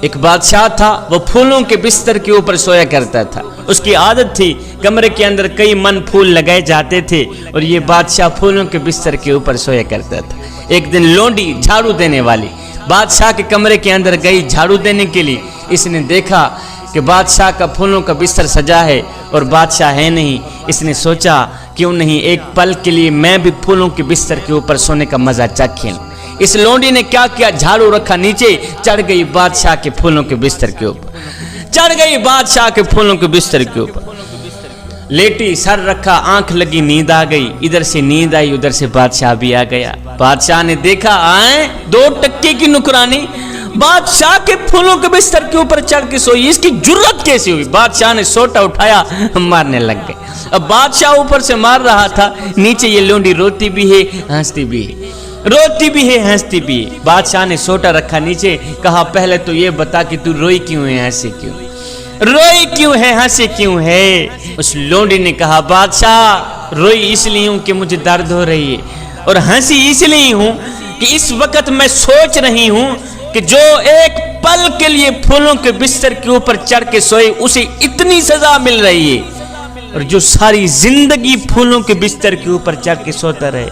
ایک بادشاہ تھا، وہ پھولوں کے بستر کے اوپر سویا کرتا تھا۔ اس کی عادت تھی، کمرے کے اندر کئی من پھول لگائے جاتے تھے اور یہ بادشاہ پھولوں کے بستر کے اوپر سویا کرتا تھا۔ ایک دن لونڈی جھاڑو دینے والی بادشاہ کے کمرے کے اندر گئی جھاڑو دینے کے لیے۔ اس نے دیکھا کہ بادشاہ کا پھولوں کا بستر سجا ہے اور بادشاہ ہے نہیں۔ اس نے سوچا کیوں نہیں ایک پل کے لیے میں بھی پھولوں کے بستر کے اوپر سونے کا مزہ چکھیں۔ اس لونڈی نے کیا کیا، جھاڑو رکھا نیچے، چڑھ گئی بادشاہ کے پھولوں کے بستر کے اوپر، چڑھ گئی بادشاہ کے پھولوں کے بستر کے اوپر، لیٹی، سر رکھا، آنکھ لگی، نیند آ گئی۔ ادھر سے نیند آئی، ادھر سے بادشاہ بھی آ گیا۔ بادشاہ نے دیکھا آئیں 2 ٹکے کی نکرانی بادشاہ کے پھولوں کے بستر کے اوپر چڑھ کے سوئی، اس کی جرت کیسی ہوئی؟ بادشاہ نے سوٹا اٹھایا، مارنے لگ گئے۔ اب بادشاہ اوپر سے مار رہا تھا، نیچے یہ لونڈی روتی بھی ہے ہنستی بھی ہے، روتی بھی ہے ہنستی بھی ہے۔ بادشاہ نے سوٹا رکھا نیچے، کہا پہلے تو یہ بتا کہ تو روئی کیوں ہے، ہنسی کیوں، روئی کیوں ہے، ہنسی کیوں ہے؟ اس لونڈی نے کہا بادشاہ روئی اس لیے ہوں کہ مجھے درد ہو رہی ہے، اور ہنسی اس لیے ہوں کہ اس وقت میں سوچ رہی ہوں کہ جو ایک پل کے لیے پھولوں کے بستر کے اوپر چڑھ کے سوئے اسے اتنی سزا مل رہی ہے، اور جو ساری زندگی پھولوں کے بستر کے اوپر چڑھ کے سوتا رہے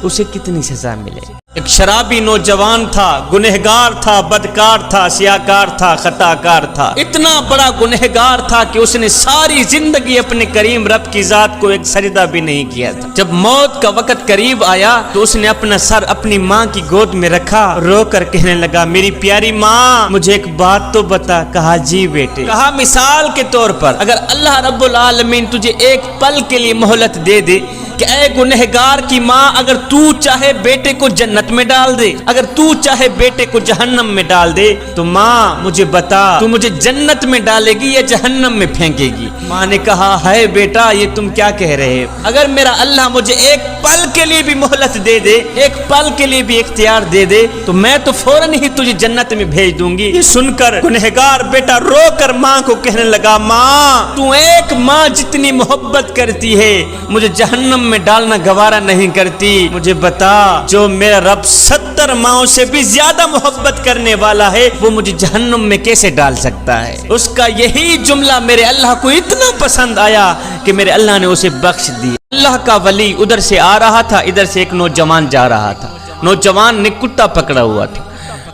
اسے کتنی سزا ملے۔ ایک شرابی نوجوان تھا، گنہگار تھا، بدکار تھا، سیاکار تھا، خطاکار تھا، اتنا بڑا گنہگار تھا کہ اس نے ساری زندگی اپنے کریم رب کی ذات کو ایک سجدہ بھی نہیں کیا تھا۔ جب موت کا وقت قریب آیا تو اس نے اپنا سر اپنی ماں کی گود میں رکھا، رو کر کہنے لگا میری پیاری ماں مجھے ایک بات تو بتا۔ کہا جی بیٹے۔ کہا مثال کے طور پر اگر اللہ رب العالمین تجھے ایک پل کے لیے مہلت دے دے کہ اے گنہگار کی ماں اگر تو چاہے بیٹے کو جنت میں ڈال دے، اگر تو چاہے بیٹے کو جہنم میں ڈال دے، تو ماں مجھے بتا تو مجھے جنت میں ڈالے گی یا جہنم میں پھینکے گی؟ ماں نے کہا ہے بیٹا یہ تم کیا کہہ رہے ہو، اگر میرا اللہ مجھے ایک پل کے لیے بھی مہلت دے دے، ایک پل کے لیے بھی اختیار دے دے تو میں تو فوراً ہی تجھے جنت میں بھیج دوں گی۔ یہ سن کر گنہگار بیٹا رو کر ماں کو کہنے لگا ماں تو ایک ماں جتنی محبت کرتی ہے مجھے جہنم میں ڈالنا گوارا نہیں کرتی، مجھے بتا جو میرا رب 70 ماؤں سے بھی زیادہ محبت کرنے والا ہے وہ مجھے جہنم میں کیسے ڈال سکتا ہے؟ اس کا یہی جملہ میرے اللہ کو اتنا پسند آیا کہ میرے اللہ نے اسے بخش دی۔ اللہ کا ولی ادھر سے آ رہا تھا، ادھر سے ایک نوجوان جا رہا تھا۔ نوجوان نے کتا پکڑا ہوا تھا۔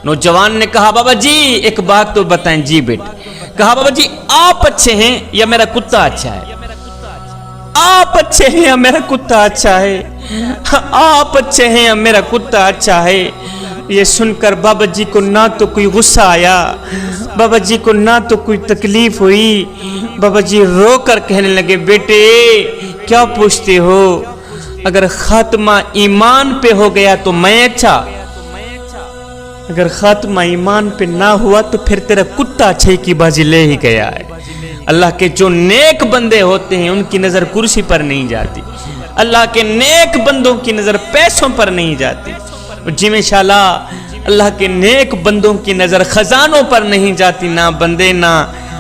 نوجوان نے کہا بابا جی ایک بات تو بتائیں۔ جی بیٹے۔ کہا بابا جی آپ اچھے ہیں یا میرا کتا اچھا ہے؟ آپ اچھے ہیں یا میرا کتا اچھا ہے؟ آپ اچھے ہیں یا میرا کتا اچھا ہے؟ یہ سن کر بابا جی کو نہ تو کوئی غصہ آیا، بابا جی کو نہ تو کوئی تکلیف ہوئی۔ بابا جی رو کر کہنے لگے بیٹے کیا پوچھتے ہو؟ اگر خاتمہ ایمان پہ ہو گیا تو میں اچھا، اگر خاتمہ ایمان پہ نہ ہوا تو پھر تیرا کتا اچھے کی بازی لے ہی گیا ہے۔ اللہ کے جو نیک بندے ہوتے ہیں ان کی نظر کرسی پر نہیں جاتی، اللہ کے نیک بندوں کی نظر پیسوں پر نہیں جاتی، جی میں انشاءاللہ اللہ کے نیک بندوں کی نظر خزانوں پر نہیں جاتی، نہ بندے نہ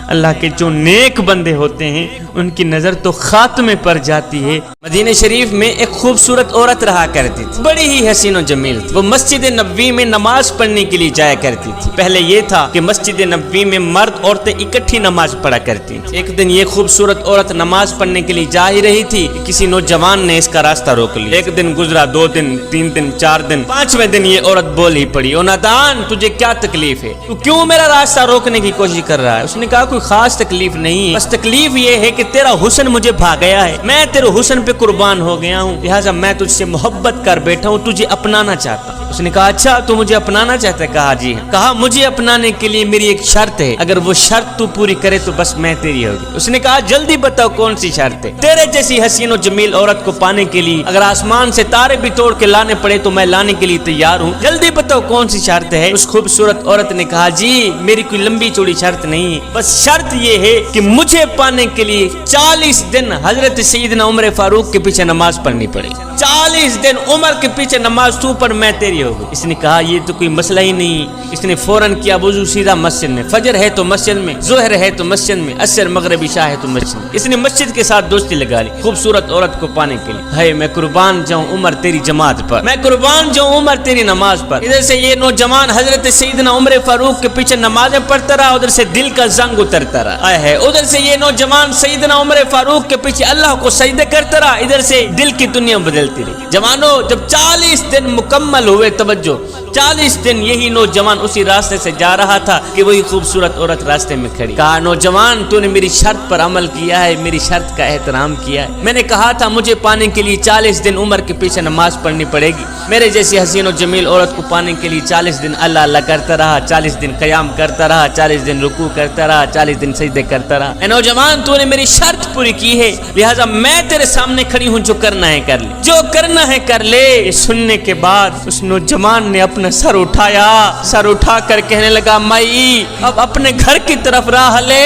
اللہ کے جو نیک بندے ہوتے ہیں ان کی نظر تو خاتمے پر جاتی ہے۔ مدینہ شریف میں ایک خوبصورت عورت رہا کرتی تھی، بڑی ہی حسین و جمیل تھی۔ وہ مسجد نبوی میں نماز پڑھنے کے لیے جایا کرتی تھی۔ پہلے یہ تھا کہ مسجد نبوی میں مرد عورتیں اکٹھی نماز پڑھا کرتی تھی۔ ایک دن یہ خوبصورت عورت نماز پڑھنے کے لیے جا ہی رہی تھی، کسی نوجوان نے اس کا راستہ روک لیا۔ ایک دن گزرا، 2 دن، 3 دن، 4 دن، 5ویں دن یہ عورت بول ہی پڑی او نادان تجھے کیا تکلیف ہے، تو کیوں میرا راستہ روکنے کی کوشش کر رہا ہے؟ اس نے کہا کوئی خاص تکلیف نہیں، بس تکلیف یہ ہے کہ تیرا حسن مجھے بھا گیا ہے، میں تیرے حسن پہ قربان ہو گیا ہوں، لہٰذا میں تجھ سے محبت کر بیٹھا ہوں، تجھے اپنانا چاہتا ہوں۔ اس نے کہا اچھا تو مجھے اپنانا چاہتا ہے؟ کہا جی ہاں۔ کہا مجھے اپنانے کے لیے میری ایک شرط ہے، اگر وہ شرط تو پوری کرے تو بس میں تیری ہوگی۔ اس نے کہا جلدی بتاؤ کون سی شرط ہے؟ تیرے جیسی حسین و جمیل عورت کو پانے کے لیے اگر آسمان سے تارے بھی توڑ کے لانے پڑے تو میں لانے کے لیے تیار ہوں، جلدی بتاؤ کون سی شرط ہے؟ اس خوبصورت عورت نے کہا جی میری کوئی لمبی چوڑی شرط نہیں ہے، بس شرط یہ ہے کہ مجھے پانے کے لیے 40 دن حضرت سیدنا عمر فاروق کے پیچھے نماز پڑھنی پڑے، 40 دن عمر کے پیچھے نماز تو پر میں تیری یہ ہو گئی۔ اس نے کہا یہ تو کوئی مسئلہ ہی نہیں۔ اس نے فوراً کیا وضو، سیدھا مسجد میں، فجر ہے تو مسجد میں، ظہر ہے تو مسجد میں، عصر مغرب عشاء ہے تو مسجد میں۔ اس نے مسجد کے ساتھ دوستی لگا لی خوبصورت عورت کو پانے کے لیے۔ ہے میں قربان جاؤں عمر تیری جماعت پر، میں قربان جاؤں عمر تیری نماز پر۔ ادھر سے یہ نوجوان حضرت سیدنا عمر فاروق کے پیچھے نمازیں پڑھتا رہا، ادھر سے دل کا زنگ اترتا رہا ہے۔ ادھر سے یہ نوجوان سیدنا عمر فاروق کے پیچھے اللہ کو سجدے کرتا رہا، ادھر سے دل کی دنیا بدلتی رہی۔ جوانوں جب 40 دن مکمل ہوئے، توجہ 40 دن یہی نوجوان اسی راستے سے جا رہا تھا کہ وہی خوبصورت عورت راستے میں کھڑی۔ کہا نوجوان تو نے میری شرط پر عمل کیا ہے، میری شرط کا احترام کیا ہے۔ میں نے کہا تھا مجھے پانے کے لیے 40 دن عمر کے پیچھے نماز پڑھنی پڑے گی۔ میرے جیسی حسین و جمیل عورت کو پانے کے لیے 40 دن اللہ اللہ کرتا رہا، 40 دن قیام کرتا رہا، 40 دن رکوع کرتا رہا، 40 دن سجدے کرتا رہا۔ اے نوجوان تو نے میری شرط پوری کی ہے، لہذا میں تیرے سامنے کھڑی ہوں، جو کرنا ہے کر لے، جو کرنا ہے کر لے۔ یہ سننے کے بعد اس نوجوان نے اپنا سر اٹھایا، سر اٹھا کر کہنے لگا مائی اب اپنے گھر کی طرف راہ لے،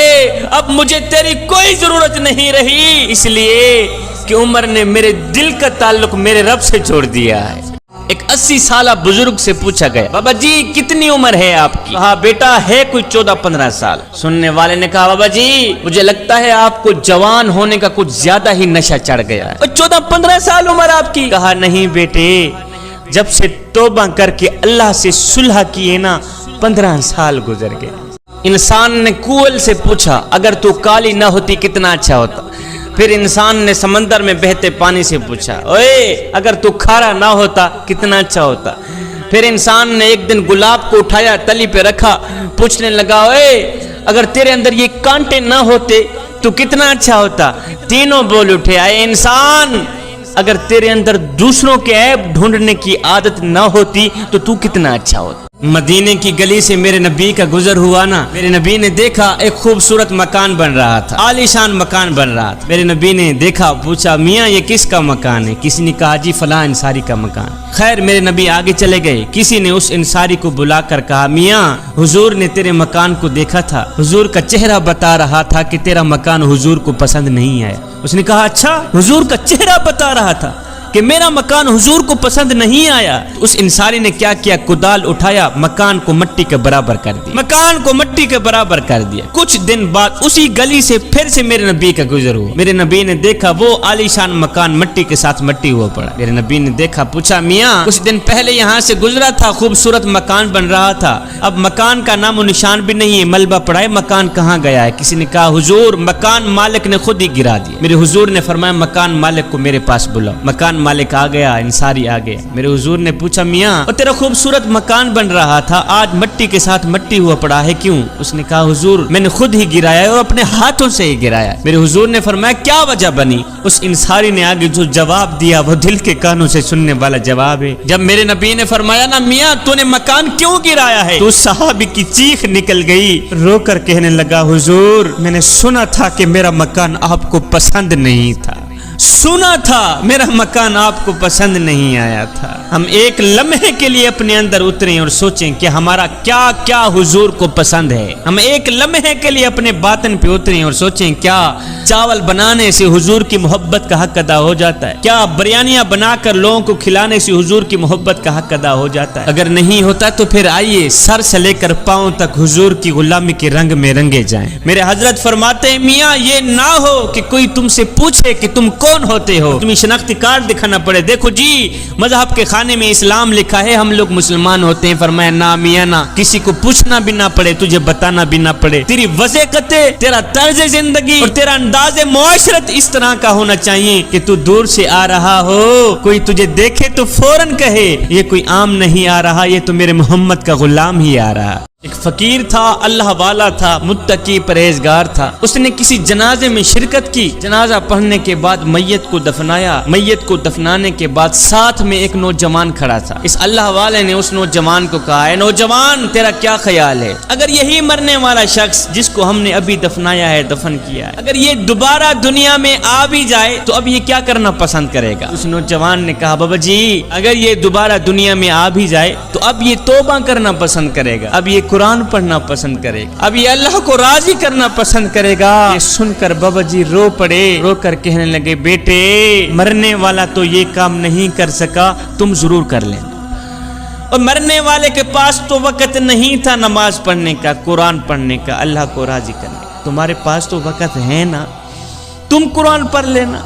اب مجھے تیری کوئی ضرورت نہیں رہی، اس لیے کہ عمر نے میرے دل کا تعلق میرے رب سے جوڑ دیا ہے۔ ایک 80 سالہ بزرگ سے پوچھا گیا بابا جی کتنی عمر ہے آپ کی؟ کہا بیٹا ہے کوئی 14-15 سال۔ سننے والے نے کہا بابا جی مجھے لگتا ہے آپ کو جوان ہونے کا کچھ زیادہ ہی نشہ چڑھ گیا ہے، 14-15 سال عمر آپ کی؟ کہا نہیں بیٹے، جب سے توبہ کر کے اللہ سے صلح کیے نا 15 سال گزر گئے۔ انسان نے کوئل سے پوچھا اگر تو کالی نہ ہوتی کتنا اچھا ہوتا۔ پھر انسان نے سمندر میں بہتے پانی سے پوچھا اوے اگر تو کھارا نہ ہوتا کتنا اچھا ہوتا۔ پھر انسان نے ایک دن گلاب کو اٹھایا، تلی پہ رکھا، پوچھنے لگا اوے اگر تیرے اندر یہ کانٹے نہ ہوتے تو کتنا اچھا ہوتا۔ تینوں بول اٹھے اے انسان اگر تیرے اندر دوسروں کے عیب ڈھونڈنے کی عادت نہ ہوتی تو کتنا اچھا ہوتا۔ مدینے کی گلی سے میرے نبی کا گزر ہوا نا، میرے نبی نے دیکھا ایک خوبصورت مکان بن رہا تھا، عالیشان مکان بن رہا تھا۔ میرے نبی نے دیکھا، پوچھا میاں یہ کس کا مکان ہے؟ کسی نے کہا جی فلاں انصاری کا مکان۔ خیر میرے نبی آگے چلے گئے، کسی نے اس انصاری کو بلا کر کہا میاں حضور نے تیرے مکان کو دیکھا تھا، حضور کا چہرہ بتا رہا تھا کہ تیرا مکان حضور کو پسند نہیں آیا۔ اس نے کہا اچھا حضور کا چہرہ بتا رہا تھا کہ میرا مکان حضور کو پسند نہیں آیا۔ اس انصاری نے کیا کیا، کدال اٹھایا، مکان کو مٹی کے برابر کر دیا، مکان کو مٹی کے برابر کر دیا۔ کچھ دن بعد اسی گلی سے پھر سے میرے نبی کا گزر ہوا۔ میرے نبی نے دیکھا وہ عالیشان مکان مٹی کے ساتھ مٹی ہوا پڑا۔ میرے نبی نے دیکھا، پوچھا میاں کچھ دن پہلے یہاں سے گزرا تھا، خوبصورت مکان بن رہا تھا، اب مکان کا نام و نشان بھی نہیں ہے، ملبہ پڑا ہے، مکان کہاں گیا ہے؟ کسی نے کہا حضور مکان مالک نے خود ہی گرا دیا۔ میرے حضور نے فرمایا مکان مالک کو میرے پاس بلاؤ۔ مکان مالک آ گیا، انصاری آ گیا۔ میرے حضور نے پوچھا میاں اور تیرا خوبصورت مکان بن رہا تھا آج مٹی کے ساتھ مٹی ہوا پڑا ہے کیوں؟ اس نے کہا حضور میں نے خود ہی گرایا اور اپنے ہاتھوں سے ہی گرایا۔ میرے حضور نے فرمایا کیا وجہ بنی؟ اس انصاری نے آگے جو جواب دیا وہ دل کے کانوں سے سننے والا جواب ہے۔ جب میرے نبی نے فرمایا نا میاں تو نے مکان کیوں گرایا ہے، تو اس صحابی کی چیخ نکل گئی، رو کر کہنے لگا حضور میں نے سنا تھا کہ میرا مکان آپ کو پسند نہیں تھا، سنا تھا میرا مکان آپ کو پسند نہیں آیا تھا۔ ہم ایک لمحے کے لیے اپنے اندر اتریں اور سوچیں کہ ہمارا کیا کیا حضور کو پسند ہے۔ ہم ایک لمحے کے لیے اپنے باطن پہ اتریں اور سوچیں کیا چاول بنانے سے حضور کی محبت کا حق ادا ہو جاتا ہے؟ کیا بریانیاں بنا کر لوگوں کو کھلانے سے حضور کی محبت کا حق ادا ہو جاتا ہے؟ اگر نہیں ہوتا تو پھر آئیے سر سے لے کر پاؤں تک حضور کی غلامی کے رنگ میں رنگے جائیں۔ میرے حضرت فرماتے ہیں میاں یہ نہ ہو کہ کوئی تم سے پوچھے کہ تم کون ہوتے ہو، تمہیں شناختی کارڈ دکھانا پڑے، دیکھو جی مذہب کے خانے میں اسلام لکھا ہے ہم لوگ مسلمان ہوتے ہیں۔ فرمایا نہ میاں نہ، کسی کو پوچھنا بھی نہ پڑے، تجھے بتانا بھی نہ پڑے، تیری وضعیت، تیرا طرز زندگی اور تیرا انداز معاشرت اس طرح کا ہونا چاہیے کہ تو دور سے آ رہا ہو، کوئی تجھے دیکھے تو فوراً کہے یہ کوئی عام نہیں آ رہا، یہ تو میرے محمد کا غلام ہی آ رہا۔ ایک فقیر تھا، اللہ والا تھا، متقی پرہیزگار تھا، اس نے کسی جنازے میں شرکت کی، جنازہ پڑھنے کے بعد میت کو دفنایا، میت کو دفنانے کے بعد ساتھ میں ایک نوجوان کھڑا تھا۔ اس اللہ والے نے اس نوجوان کو کہا اے نوجوان تیرا کیا خیال ہے، اگر یہی مرنے والا شخص جس کو ہم نے ابھی دفنایا ہے، دفن کیا ہے، اگر یہ دوبارہ دنیا میں آ بھی جائے تو اب یہ کیا کرنا پسند کرے گا؟ اس نوجوان نے کہا بابا جی اگر یہ دوبارہ دنیا میں آ بھی جائے تو اب یہ توبہ کرنا پسند کرے گا، اب یہ قرآن پڑھنا پسند کرے گا، اب یہ اللہ کو راضی کرنا پسند کرے گا۔ یہ سن کر بابا جی رو پڑے، رو کر کہنے لگے بیٹے مرنے والا تو یہ کام نہیں کر سکا، تم ضرور کر لینا۔ اور مرنے والے کے پاس تو وقت نہیں تھا نماز پڑھنے کا، قرآن پڑھنے کا، اللہ کو راضی کرنے کا۔ تمہارے پاس تو وقت ہے نا، تم قرآن پڑھ لینا،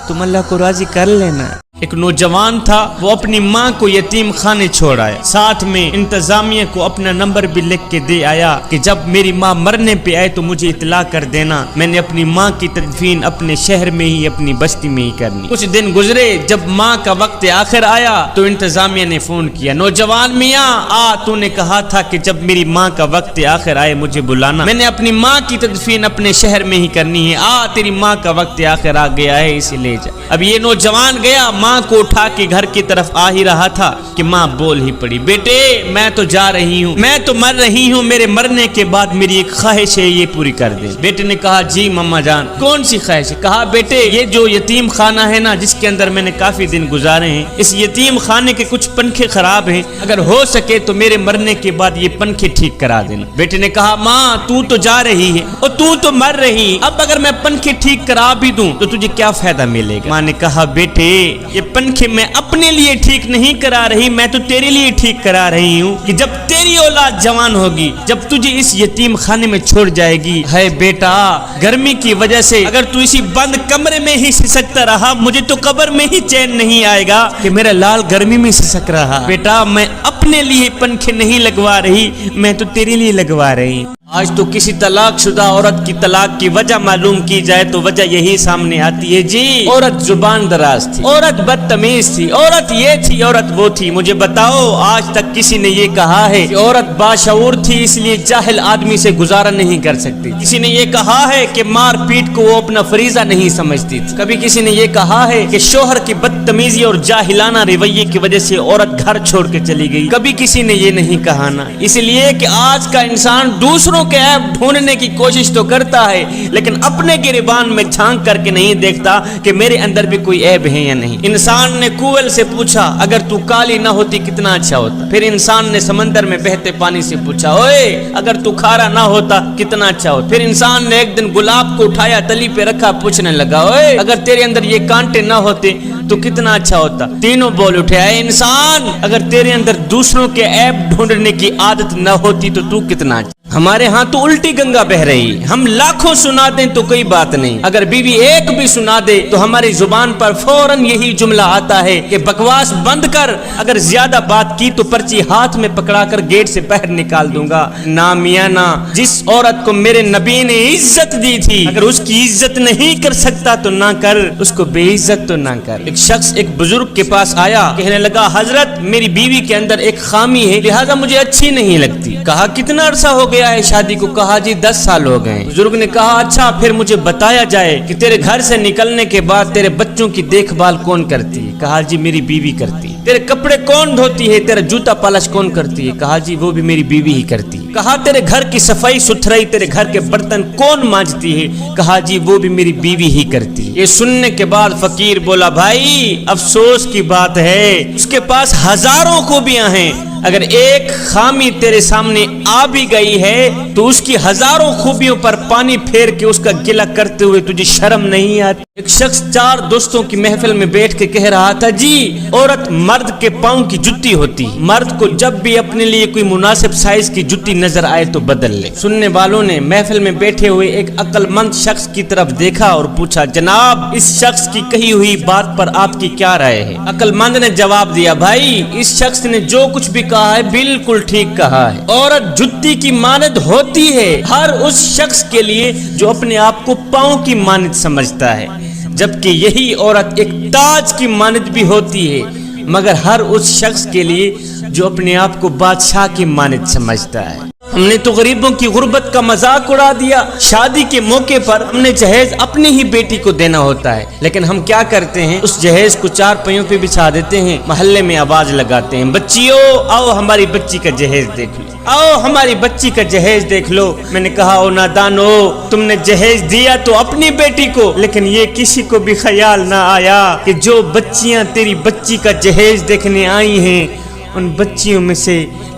تم اللہ کو راضی کر لینا۔ ایک نوجوان تھا، وہ اپنی ماں کو یتیم خانے چھوڑ آیا، ساتھ میں انتظامیہ کو اپنا نمبر بھی لکھ کے دے آیا کہ جب میری ماں مرنے پہ آئے تو مجھے اطلاع کر دینا، میں نے اپنی ماں کی تدفین اپنے شہر میں ہی، اپنی بستی میں ہی کرنی۔ کچھ دن گزرے، جب ماں کا وقت آخر آیا تو انتظامیہ نے فون کیا، نوجوان میاں تو نے کہا تھا کہ جب میری ماں کا وقت آخر آئے مجھے بلانا، میں نے اپنی ماں کی تدفین اپنے شہر میں ہی کرنی ہے، تیری ماں کا وقت آخر آ گیا ہے، اسے لے جا۔ اب یہ نوجوان گیا، ماں کو اٹھا کے گھر کی طرف آ ہی رہا تھا کہ ماں بول ہی پڑی، بیٹے میں تو جا رہی ہوں، میں تو مر رہی ہوں، میرے مرنے کے بعد میری ایک خواہش ہے، یہ پوری کر دیں۔ بیٹے نے کہا جی ماما جان کون سی خواہش ہے؟ کہا بیٹے یہ جو یتیم خانہ ہے نا جس کے اندر میں نے کافی دن گزارے ہیں، اس یتیم خانے کے کچھ پنکھے خراب ہیں، اگر ہو سکے تو میرے مرنے کے بعد یہ پنکھے ٹھیک کرا دینا۔ بیٹے نے کہا ماں تو جا رہی ہے اور تو مر رہی، اب اگر میں پنکھے ٹھیک کرا بھی دوں تو تجھے کیا فائدہ ملے گا؟ ماں نے کہا بیٹے یہ پنکھے میں اپنے لیے ٹھیک نہیں کرا رہی، میں تو تیرے لیے ٹھیک کرا رہی ہوں کہ جب تیری اولاد جوان ہوگی، جب تجھے اس یتیم خانے میں چھوڑ جائے گی، ہے بیٹا گرمی کی وجہ سے اگر تو اسی بند کمرے میں ہی سسکتا رہا، مجھے تو قبر میں ہی چین نہیں آئے گا کہ میرا لال گرمی میں سسک رہا۔ بیٹا میں اپنے لیے پنکھے نہیں لگوا رہی، میں تو تیرے لیے لگوا رہی ہوں۔ آج تو کسی طلاق شدہ عورت کی طلاق کی وجہ معلوم کی جائے تو وجہ یہی سامنے آتی ہے، جی عورت زبان دراز تھی، عورت بدتمیز تھی، عورت یہ تھی، عورت وہ تھی۔ مجھے بتاؤ آج تک کسی نے یہ کہا ہے کہ عورت باشعور تھی اس لیے جاہل آدمی سے گزارا نہیں کر سکتی؟ کسی نے یہ کہا ہے کہ مار پیٹ کو وہ اپنا فریضہ نہیں سمجھتی تھی؟ کبھی کسی نے یہ کہا ہے کہ شوہر کی بدتمیزی اور جاہلانہ رویے کی وجہ سے عورت گھر چھوڑ کے چلی گئی؟ کبھی کسی نے یہ نہیں کہا نا۔ اس لیے کہ آج کا انسان دوسروں کے عیب ڈھونڈنے کی کوشش تو کرتا ہے لیکن اپنے گریبان میں جھانک کر کے نہیں دیکھتا کہ میرے اندر بھی کوئی عیب ہے یا نہیں۔ انسان نے کوئل سے پوچھا اگر تو کالی نہ ہوتی کتنا اچھا ہوتا؟ پھر انسان نے سمندر میں بہتے پانی سے پوچھا اوئے اگر تو کھارا نہ ہوتا کتنا اچھا ہوتا؟ پھر انسان نے ایک دن گلاب کو اٹھایا تلی پہ رکھا، پوچھنے لگا اوئے اگر تیرے اندر یہ کانٹے نہ ہوتے تو کتنا اچھا ہوتا؟ تینوں بول اٹھے اے انسان اگر تیرے اندر دوسروں کے عیب ڈھونڈنے کی عادت نہ ہوتی تو کتنا اچھا۔ ہمارے ہاں تو الٹی گنگا بہ رہی، ہم لاکھوں سنا دیں تو کوئی بات نہیں، اگر بیوی ایک بھی سنا دے تو ہماری زبان پر فوراً یہی جملہ آتا ہے کہ بکواس بند کر، اگر زیادہ بات کی تو پرچی ہاتھ میں پکڑا کر گیٹ سے باہر نکال دوں گا۔ نا میاں نا، جس عورت کو میرے نبی نے عزت دی تھی اگر اس کی عزت نہیں کر سکتا تو نہ کر، اس کو بے عزت تو نہ کر۔ ایک شخص ایک بزرگ کے پاس آیا، کہنے لگا حضرت میری بیوی کے اندر ایک خامی ہے لہذا مجھے اچھی نہیں لگتی۔ کہا کتنا عرصہ ہو گیا ہے شادی کو؟ کہا جی 10 سال ہو گئے۔ بزرگ نے کہا اچھا پھر مجھے بتایا جائے کہ تیرے گھر سے نکلنے کے بعد تیرے بچوں کی دیکھ بھال کون کرتی ہے؟ کہا جی میری بیوی کرتی ہے۔ تیرے کپڑے کون دھوتی ہے؟ تیرا جوتا پالش کون کرتی ہے؟ کہا جی وہ بھی میری بیوی ہی کرتی ہے۔ کہا تیرے گھر کی صفائی ستھرائی تیرے گھر کے برتن کون مانجتی ہے؟ کہا جی وہ بھی میری بیوی ہی کرتی ہے۔ یہ سننے کے بعد فقیر بولا بھائی افسوس کی بات ہے اس کے پاس ہزاروں خوبیاں ہیں، اگر ایک خامی تیرے سامنے آ بھی گئی ہے تو اس کی ہزاروں خوبیوں پر پانی پھیر کے اس کا گلہ کرتے ہوئے تجھے شرم نہیں آتی؟ ایک شخص 4 دوستوں کی محفل میں بیٹھ کے کہہ رہا تھا جی عورت مرد کے پاؤں کی جُتی ہوتی، مرد کو جب بھی اپنے لیے کوئی مناسب سائز کی جُتی نظر آئے تو بدل لے۔ سننے والوں نے محفل میں بیٹھے ہوئے ایک عقل مند شخص کی طرف دیکھا اور پوچھا جناب اس شخص کی کہی ہوئی بات پر آپ کی کیا رائے ہے؟ عقل مند نے جواب دیا بھائی اس شخص نے جو کچھ بھی کہا ہے بالکل ٹھیک کہا ہے، عورت جُتی کی مانند ہوتی ہے ہر اس شخص کے لیے جو اپنے آپ کو پاؤں کی مانند سمجھتا ہے، جبکہ یہی عورت ایک تاج کی مانند بھی ہوتی ہے مگر ہر اس شخص کے لیے جو اپنے آپ کو بادشاہ کی مانند سمجھتا ہے۔ ہم نے تو غریبوں کی غربت کا مذاق اڑا دیا، شادی کے موقع پر ہم نے جہیز اپنی ہی بیٹی کو دینا ہوتا ہے لیکن ہم کیا کرتے ہیں اس جہیز کو 4 پہیوں پہ بچھا دیتے ہیں، محلے میں آواز لگاتے ہیں بچیوں آؤ ہماری بچی کا جہیز دیکھ لو، آؤ ہماری بچی کا جہیز دیکھ لو۔ میں نے کہا او نادانو تم نے جہیز دیا تو اپنی بیٹی کو لیکن یہ کسی کو بھی خیال نہ آیا کہ جو بچیاں تیری بچی کا جہیز دیکھنے آئی ہیں ان بچیوں میں سے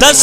10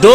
2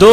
2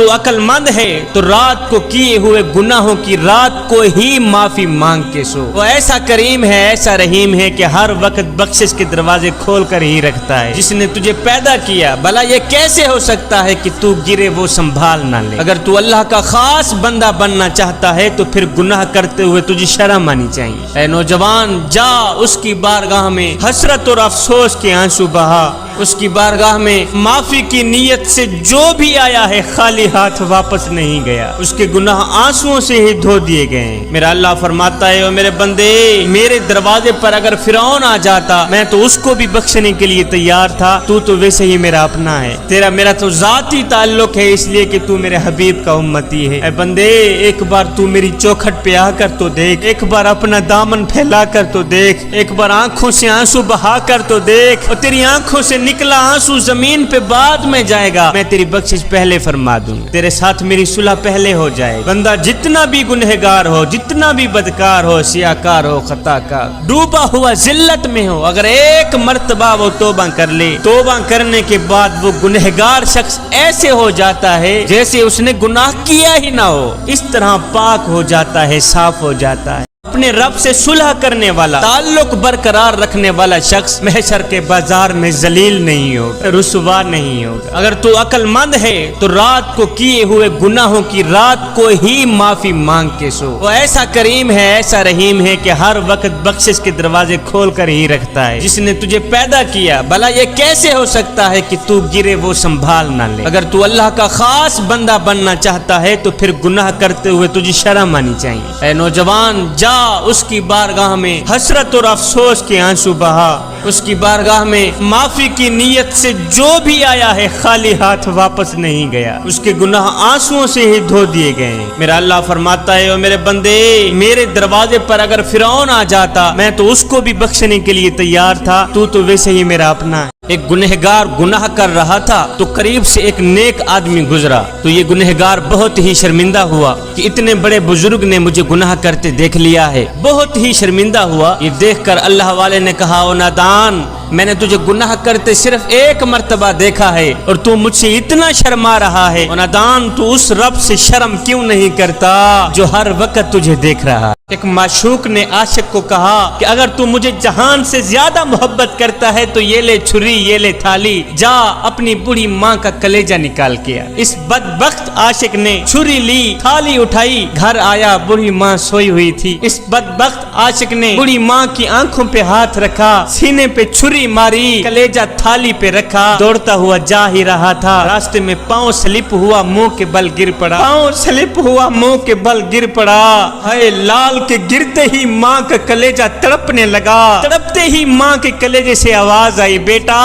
تو عقل مند ہے تو رات کو کیے ہوئے گناہوں کی رات کو ہی معافی مانگ کے سو۔ وہ ایسا کریم ہے، ایسا رحیم ہے کہ ہر وقت بخشش کے دروازے کھول کر ہی رکھتا ہے۔ جس نے تجھے پیدا کیا، بھلا یہ کیسے ہو سکتا ہے کہ تو گرے وہ سنبھال نہ لے۔ اگر تو اللہ کا خاص بندہ بننا چاہتا ہے تو پھر گناہ کرتے ہوئے تجھے شرم آنی چاہیے۔ اے نوجوان، جا اس کی بارگاہ میں حسرت اور افسوس کے آنسو بہا۔ اس کی بارگاہ میں معافی کی نیت سے جو بھی آیا ہے خالی ہاتھ واپس نہیں گیا، اس کے گناہ آنسوؤں سے ہی دھو دیے گئے ہیں۔ میرا اللہ فرماتا ہے، او میرے بندے، میرے دروازے پر اگر فرعون آ جاتا میں تو اس کو بھی بخشنے کے لیے تیار تھا، تو ویسے ہی میرا اپنا ہے، تیرا میرا تو ذاتی تعلق ہے، اس لیے کہ تو میرے حبیب کا امتی ہے۔ اے بندے، ایک بار تو میری چوکھٹ پہ آ کر تو دیکھ، ایک بار اپنا دامن پھیلا کر تو دیکھ، ایک بار آنکھوں سے آنسو بہا کر تو دیکھ، اور تیری آنکھوں سے نکلا آنسو زمین پہ بعد میں جائے گا، میں تیری بخشش پہلے فرما دوں، تیرے ساتھ میری صلح پہلے ہو جائے۔ بندہ جتنا بھی گنہگار ہو، جتنا بھی بدکار ہو، سیاکار ہو، خطا کار، ڈوبا ہوا ذلت میں ہو، اگر ایک مرتبہ وہ توبہ کر لے، توبہ کرنے کے بعد وہ گنہگار شخص ایسے ہو جاتا ہے جیسے اس نے گناہ کیا ہی نہ ہو، اس طرح پاک ہو جاتا ہے، صاف ہو جاتا ہے۔ اپنے رب سے صلح کرنے والا، تعلق برقرار رکھنے والا شخص محشر کے بازار میں ذلیل نہیں ہوگا، رسوا نہیں ہوگا۔ اگر تو عقل مند ہے تو رات کو کیے ہوئے گناہوں کی رات کو ہی معافی مانگ کے سو۔ وہ ایسا کریم ہے، ایسا رحیم ہے کہ ہر وقت بخشش کے دروازے کھول کر ہی رکھتا ہے۔ جس نے تجھے پیدا کیا، بھلا یہ کیسے ہو سکتا ہے کہ تو گرے وہ سنبھال نہ لے۔ اگر تو اللہ کا خاص بندہ بننا چاہتا ہے تو پھر گناہ کرتے ہوئے تجھے شرم آنی چاہیے۔ اے نوجوان، جا اس کی بارگاہ میں حسرت اور افسوس کے آنسو بہا۔ اس کی بارگاہ میں معافی کی نیت سے جو بھی آیا ہے خالی ہاتھ واپس نہیں گیا، اس کے گناہ آنسوؤں سے ہی دھو دیے گئے ہیں۔ میرا اللہ فرماتا ہے، او میرے بندے، میرے دروازے پر اگر فرعون آ جاتا میں تو اس کو بھی بخشنے کے لیے تیار تھا، تو ویسے ہی میرا اپنا ہے۔ ایک گنہگار گناہ کر رہا تھا تو قریب سے ایک نیک آدمی گزرا تو یہ گنہگار بہت ہی شرمندہ ہوا کہ اتنے بڑے بزرگ نے مجھے گناہ کرتے دیکھ لیا ہے، بہت ہی شرمندہ ہوا۔ یہ دیکھ کر اللہ والے نے کہا، او نادان، میں نے تجھے گناہ کرتے صرف ایک مرتبہ دیکھا ہے اور تو مجھ سے اتنا شرما رہا ہے، او نادان، تو اس رب سے شرم کیوں نہیں کرتا جو ہر وقت تجھے دیکھ رہا ہے۔ ایک معشوق نے عاشق کو کہا کہ اگر تو مجھے جہان سے زیادہ محبت کرتا ہے تو یہ لے چھری، یہ لے تھالی، جا اپنی بوڑھی ماں کا کلیجہ نکال کے آ۔ اس بدبخت عاشق نے چھری لی، تھالی اٹھائی، گھر آیا، بوڑھی ماں سوئی ہوئی تھی۔ اس بدبخت عاشق نے بوڑھی ماں کی آنکھوں پہ ہاتھ رکھا، سینے پہ چھری ماری، کلیجہ تھالی پہ رکھا، دوڑتا ہوا جا ہی رہا تھا، راستے میں پاؤں سلپ ہوا، منہ کے بل گر پڑا، پاؤں سلپ ہوا، منہ کے بل گر پڑا۔ ہائے لال کے گرتے ہی ماں کا کلیجہ تڑپنے لگا، تڑپتے ہی ماں کے کلیجے سے آواز آئی، بیٹا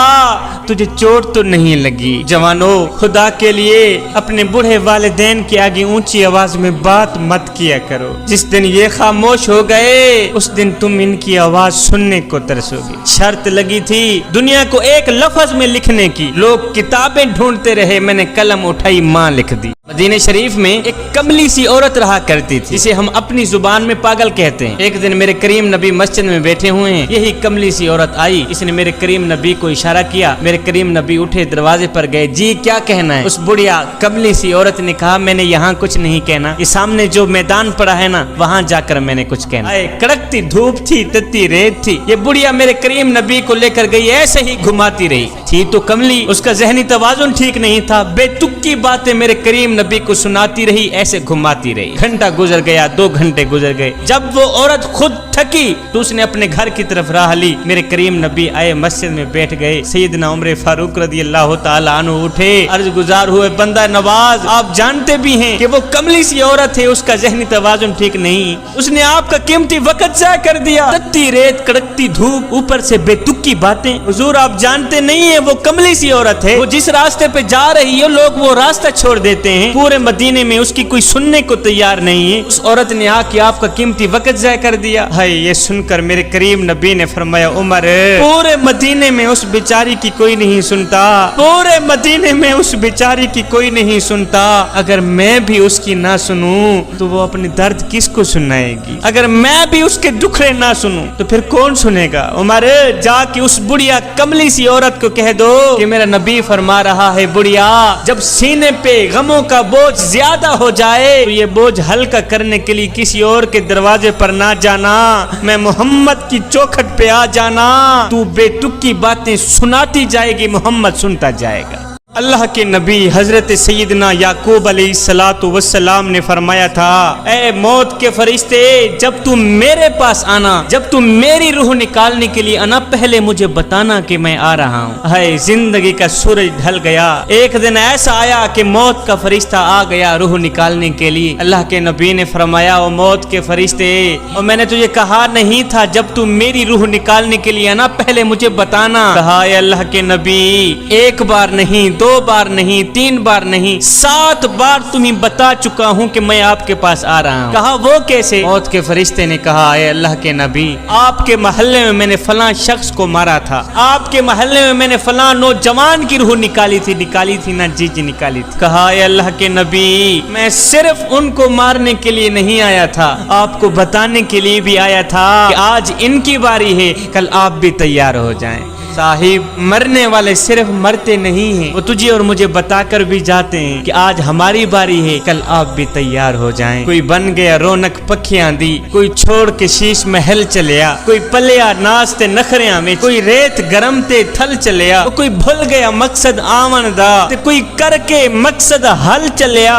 تجھے چوٹ تو نہیں لگی؟ جوانو، خدا کے لیے اپنے بوڑھے والدین کے آگے اونچی آواز میں بات مت کیا کرو، جس دن یہ خاموش ہو گئے اس دن تم ان کی آواز سننے کو ترسو گی۔ شرط لگی تھی دنیا کو ایک لفظ میں لکھنے کی، لوگ کتابیں ڈھونڈتے رہے، میں نے قلم اٹھائی، ماں لکھ دی۔ مدینہ شریف میں ایک کملی سی عورت رہا کرتی تھی جسے ہم اپنی زبان میں پاگل کہتے ہیں۔ ایک دن میرے کریم نبی مسجد میں بیٹھے ہوئے ہیں، یہی کملی سی عورت آئی، اس نے میرے کریم نبی کو اشارہ کیا، میرے کریم نبی اٹھے، دروازے پر گئے، جی کیا کہنا ہے؟ اس بڑھیا کملی سی عورت نے کہا، میں نے یہاں کچھ نہیں کہنا، یہ سامنے جو میدان پڑا ہے نا وہاں جا کر میں نے کچھ کہنا۔ کڑکتی دھوپ تھی، تتی ریت تھی، یہ بڑھیا میرے کریم نبی کو لے کر گئی، ایسے ہی گھماتی رہی تھی تو کملی، اس کا ذہنی توازن ٹھیک نہیں تھا، بے تکی باتیں میرے کریم نبی کو سناتی رہی، ایسے گھماتی رہی۔ گھنٹہ گزر گیا، 2 گھنٹے گزر گئے، جب وہ عورت خود تھکی تو اس نے اپنے گھر کی طرف راہ لی۔ میرے کریم نبی آئے، مسجد میں بیٹھ گئے، سیدنا عمر فاروق رضی اللہ تعالی عنہ اٹھے، عرض گزار ہوئے، بندہ نواز آپ جانتے بھی ہیں کہ وہ کملی سی عورت ہے، اس کا ذہنی توازن ٹھیک نہیں، اس نے آپ کا قیمتی وقت ضائع کر دیا، تتی ریت، کڑکتی دھوپ، اوپر سے بے تکی باتیں۔ حضور آپ جانتے نہیں ہیں وہ کملی سی عورت ہے، وہ جس راستے پہ جا رہی ہے لوگ وہ راستہ چھوڑ دیتے ہیں، پورے مدینے میں اس کی کوئی سننے کو تیار نہیں ہے، اس عورت نے آ کے آپ کا قیمتی وقت ضائع کر دیا۔ ہائے، یہ سن کر میرے کریم نبی نے فرمایا، عمر پورے مدینے میں اس بیچاری کی کوئی نہیں سنتا، پورے مدینے میں اس بیچاری کی کوئی نہیں سنتا، اگر میں بھی اس کی نہ سنوں تو وہ اپنے درد کس کو سنائے گی؟ اگر میں بھی اس کے دکھڑے نہ سنوں تو پھر کون سنے گا؟ عمر جا کے اس بڑھیا کملی سی عورت کو کہہ دو کہ میرا نبی فرما رہا ہے، بڑھیا جب سینے پہ غموں کا کا بوجھ زیادہ ہو جائے تو یہ بوجھ ہلکا کرنے کے لیے کسی اور کے دروازے پر نہ جانا، میں محمد کی چوکھٹ پہ آ جانا، تو بے تک کی باتیں سناتی جائے گی، محمد سنتا جائے گا۔ اللہ کے نبی حضرت سیدنا یعقوب علیہ السلام نے فرمایا تھا، اے موت کے فرشتے، جب تم میرے پاس آنا، جب تم میری روح نکالنے کے لیے آنا، پہلے مجھے بتانا کہ میں آ رہا ہوں۔ ہے زندگی کا سورج ڈھل گیا، ایک دن ایسا آیا کہ موت کا فرشتہ آ گیا روح نکالنے کے لیے۔ اللہ کے نبی نے فرمایا، او موت کے فرشتے، اور میں نے تجھے کہا نہیں تھا جب تم میری روح نکالنے کے لیے آنا پہلے مجھے بتانا؟ کہا، اے اللہ کے نبی، ایک بار نہیں، 2 بار نہیں، 3 بار نہیں، 7 بار تمہیں بتا چکا ہوں کہ میں آپ کے پاس آ رہا ہوں۔ کہا، وہ کیسے؟ موت کے فرشتے نے کہا، اے اللہ کے نبی، آپ کے محلے میں میں نے فلاں شخص کو مارا تھا، آپ کے محلے میں میں نے فلاں نوجوان کی روح نکالی تھی نا جی نکالی تھی۔ کہا، اے اللہ کے نبی، میں صرف ان کو مارنے کے لیے نہیں آیا تھا، آپ کو بتانے کے لیے بھی آیا تھا کہ آج ان کی باری ہے، کل آپ بھی تیار ہو جائیں۔ صاحب، مرنے والے صرف مرتے نہیں ہیں، وہ تجھے اور مجھے بتا کر بھی جاتے ہیں کہ آج ہماری باری ہے، کل آپ بھی تیار ہو جائیں۔ کوئی بن گیا رونق پکھیاں دی، کوئی چھوڑ کے شیش محل چلیا، کوئی پلیا ناستے نخریاں میں، کوئی ریت گرم تے تھل چلیا، کوئی بھول گیا مقصد آمن دا تے کوئی کر کے مقصد حل چلیا۔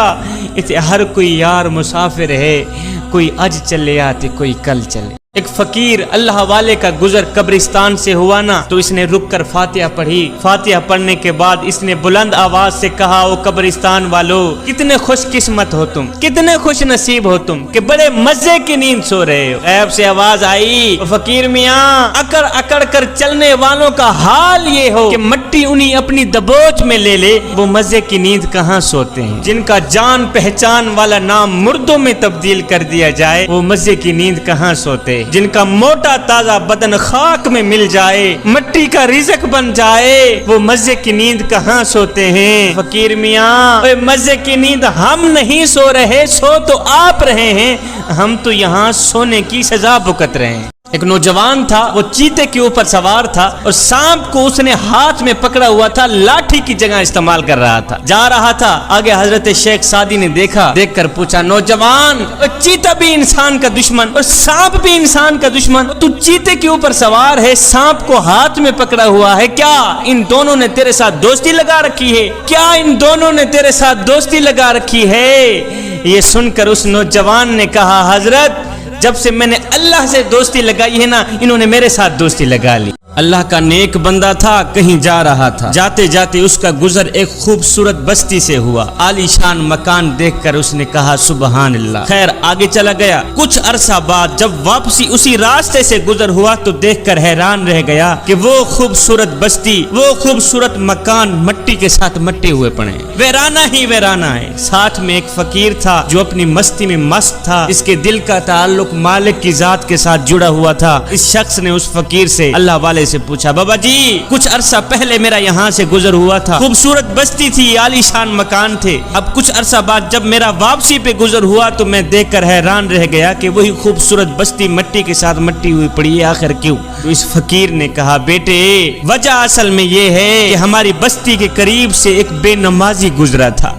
اسے ہر کوئی یار مسافر ہے، کوئی اج چلیا تے کوئی کل چلے۔ ایک فقیر اللہ والے کا گزر قبرستان سے ہوا نا تو اس نے رک کر فاتحہ پڑھی۔ فاتحہ پڑھنے کے بعد اس نے بلند آواز سے کہا، او قبرستان والو، کتنے خوش قسمت ہو تم، کتنے خوش نصیب ہو تم کہ بڑے مزے کی نیند سو رہے ہو۔ غیب سے آواز آئی، فقیر میاں، اکڑ اکڑ کر چلنے والوں کا حال یہ ہو کہ مٹی انہیں اپنی دبوچ میں لے لے، وہ مزے کی نیند کہاں سوتے ہیں؟ جن کا جان پہچان والا نام مردوں میں تبدیل کر دیا جائے، وہ مزے کی نیند کہاں سوتے؟ جن کا موٹا تازہ بدن خاک میں مل جائے، مٹی کا رزق بن جائے، وہ مزے کی نیند کہاں سوتے ہیں؟ فقیر میاں، مزے کی نیند ہم نہیں سو رہے، سو تو آپ رہے ہیں، ہم تو یہاں سونے کی سزا بھگت رہے ہیں۔ ایک نوجوان تھا، وہ چیتے کے اوپر سوار تھا اور سانپ کو اس نے ہاتھ میں پکڑا ہوا تھا، لاٹھی کی جگہ استعمال کر رہا تھا، جا رہا تھا۔ آگے حضرت شیخ سعدی نے دیکھا، دیکھ کر پوچھا، نوجوان، چیتا بھی انسان کا دشمن اور سانپ بھی انسان کا دشمن، تو چیتے کے اوپر سوار ہے، سانپ کو ہاتھ میں پکڑا ہوا ہے، کیا ان دونوں نے تیرے ساتھ دوستی لگا رکھی ہے؟ کیا ان دونوں نے تیرے ساتھ دوستی لگا رکھی ہے؟ یہ سن کر اس نوجوان نے کہا، حضرت، جب سے میں نے اللہ سے دوستی لگائی ہے نا، انہوں نے میرے ساتھ دوستی لگا لی۔ اللہ کا نیک بندہ تھا، کہیں جا رہا تھا، جاتے جاتے اس کا گزر ایک خوبصورت بستی سے ہوا، عالی شان مکان دیکھ کر اس نے کہا، سبحان اللہ۔ خیر، آگے چلا گیا۔ کچھ عرصہ بعد جب واپسی اسی راستے سے گزر ہوا تو دیکھ کر حیران رہ گیا کہ وہ خوبصورت بستی، وہ خوبصورت مکان مٹی کے ساتھ مٹے ہوئے پڑے، ویرانہ ہی ویرانہ ہے۔ ساتھ میں ایک فقیر تھا جو اپنی مستی میں مست تھا، اس کے دل کا تعلق مالک کی ذات کے ساتھ جڑا ہوا تھا۔ اس شخص نے اس فقیر سے، اللہ والے سے پوچھا، بابا جی، کچھ عرصہ پہلے میرا یہاں سے گزر ہوا تھا، خوبصورت بستی تھی، عالی شان مکان تھے، اب کچھ عرصہ بعد جب میرا واپسی پہ گزر ہوا تو میں دیکھ کر حیران رہ گیا کہ وہی خوبصورت بستی مٹی کے ساتھ مٹی ہوئی پڑی ہے، آخر کیوں؟ تو اس فقیر نے کہا، بیٹے، وجہ اصل میں یہ ہے کہ ہماری بستی کے قریب سے ایک بے نمازی گزرا تھا،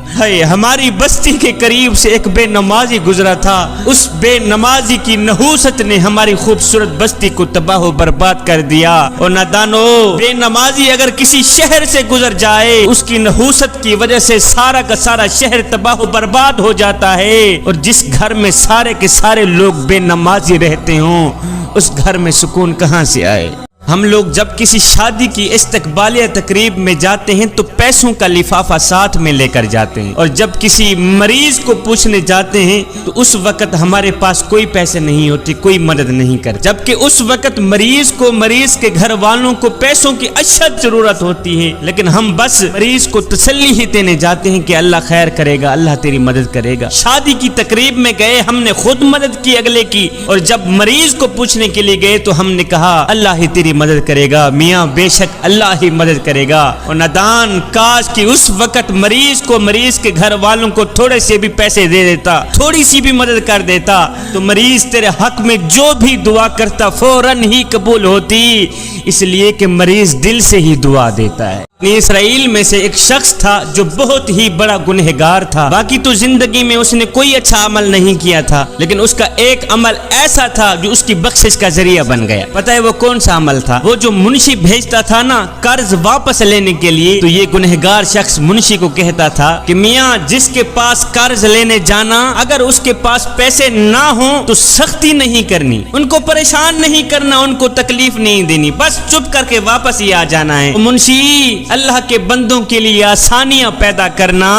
ہماری بستی کے قریب سے ایک بے نمازی گزرا تھا، اس بے نمازی کی نحوست نے ہماری خوبصورت بستی کو تباہ و برباد کر دیا۔ اور نادانو، بے نمازی اگر کسی شہر سے گزر جائے، اس کی نحوست کی وجہ سے سارا کا سارا شہر تباہ و برباد ہو جاتا ہے، اور جس گھر میں سارے کے سارے لوگ بے نمازی رہتے ہوں، اس گھر میں سکون کہاں سے آئے؟ ہم لوگ جب کسی شادی کی استقبالیہ تقریب میں جاتے ہیں تو پیسوں کا لفافہ ساتھ میں لے کر جاتے ہیں، اور جب کسی مریض کو پوچھنے جاتے ہیں تو اس وقت ہمارے پاس کوئی پیسے نہیں ہوتے، کوئی مدد نہیں کرتے، جبکہ اس وقت مریض کو، مریض کے گھر والوں کو پیسوں کی اشد ضرورت ہوتی ہے، لیکن ہم بس مریض کو تسلی ہی دینے جاتے ہیں کہ اللہ خیر کرے گا، اللہ تیری مدد کرے گا۔ شادی کی تقریب میں گئے، ہم نے خود مدد کی اگلے کی، اور جب مریض کو پوچھنے کے لیے گئے تو ہم نے کہا اللہ ہی تیری مدد کرے گا، میاں بے شک اللہ ہی مدد کرے گا۔ اور نادان، کاش کہ اس وقت مریض کو، مریض کے گھر والوں کو تھوڑے سے بھی پیسے دے دیتا، تھوڑی سی بھی مدد کر دیتا، تو مریض تیرے حق میں جو بھی دعا کرتا فوراً ہی قبول ہوتی، اس لیے کہ مریض دل سے ہی دعا دیتا ہے۔ اسرائیل میں سے ایک شخص تھا جو بہت ہی بڑا گنہگار تھا، باقی تو زندگی میں اس نے کوئی اچھا عمل نہیں کیا تھا، لیکن اس کا ایک عمل ایسا تھا جو اس کی بخشش کا ذریعہ بن گیا۔ پتہ ہے وہ کون سا عمل تھا؟ وہ جو منشی بھیجتا تھا نا قرض واپس لینے کے لیے، تو یہ گنہگار شخص منشی کو کہتا تھا کہ میاں جس کے پاس قرض لینے جانا، اگر اس کے پاس پیسے نہ ہوں تو سختی نہیں کرنی، ان کو پریشان نہیں کرنا، ان کو تکلیف نہیں دینی، بس چپ کر کے واپس ہی آ جانا ہے۔ منشی اللہ کے بندوں کے لیے آسانیاں پیدا کرنا،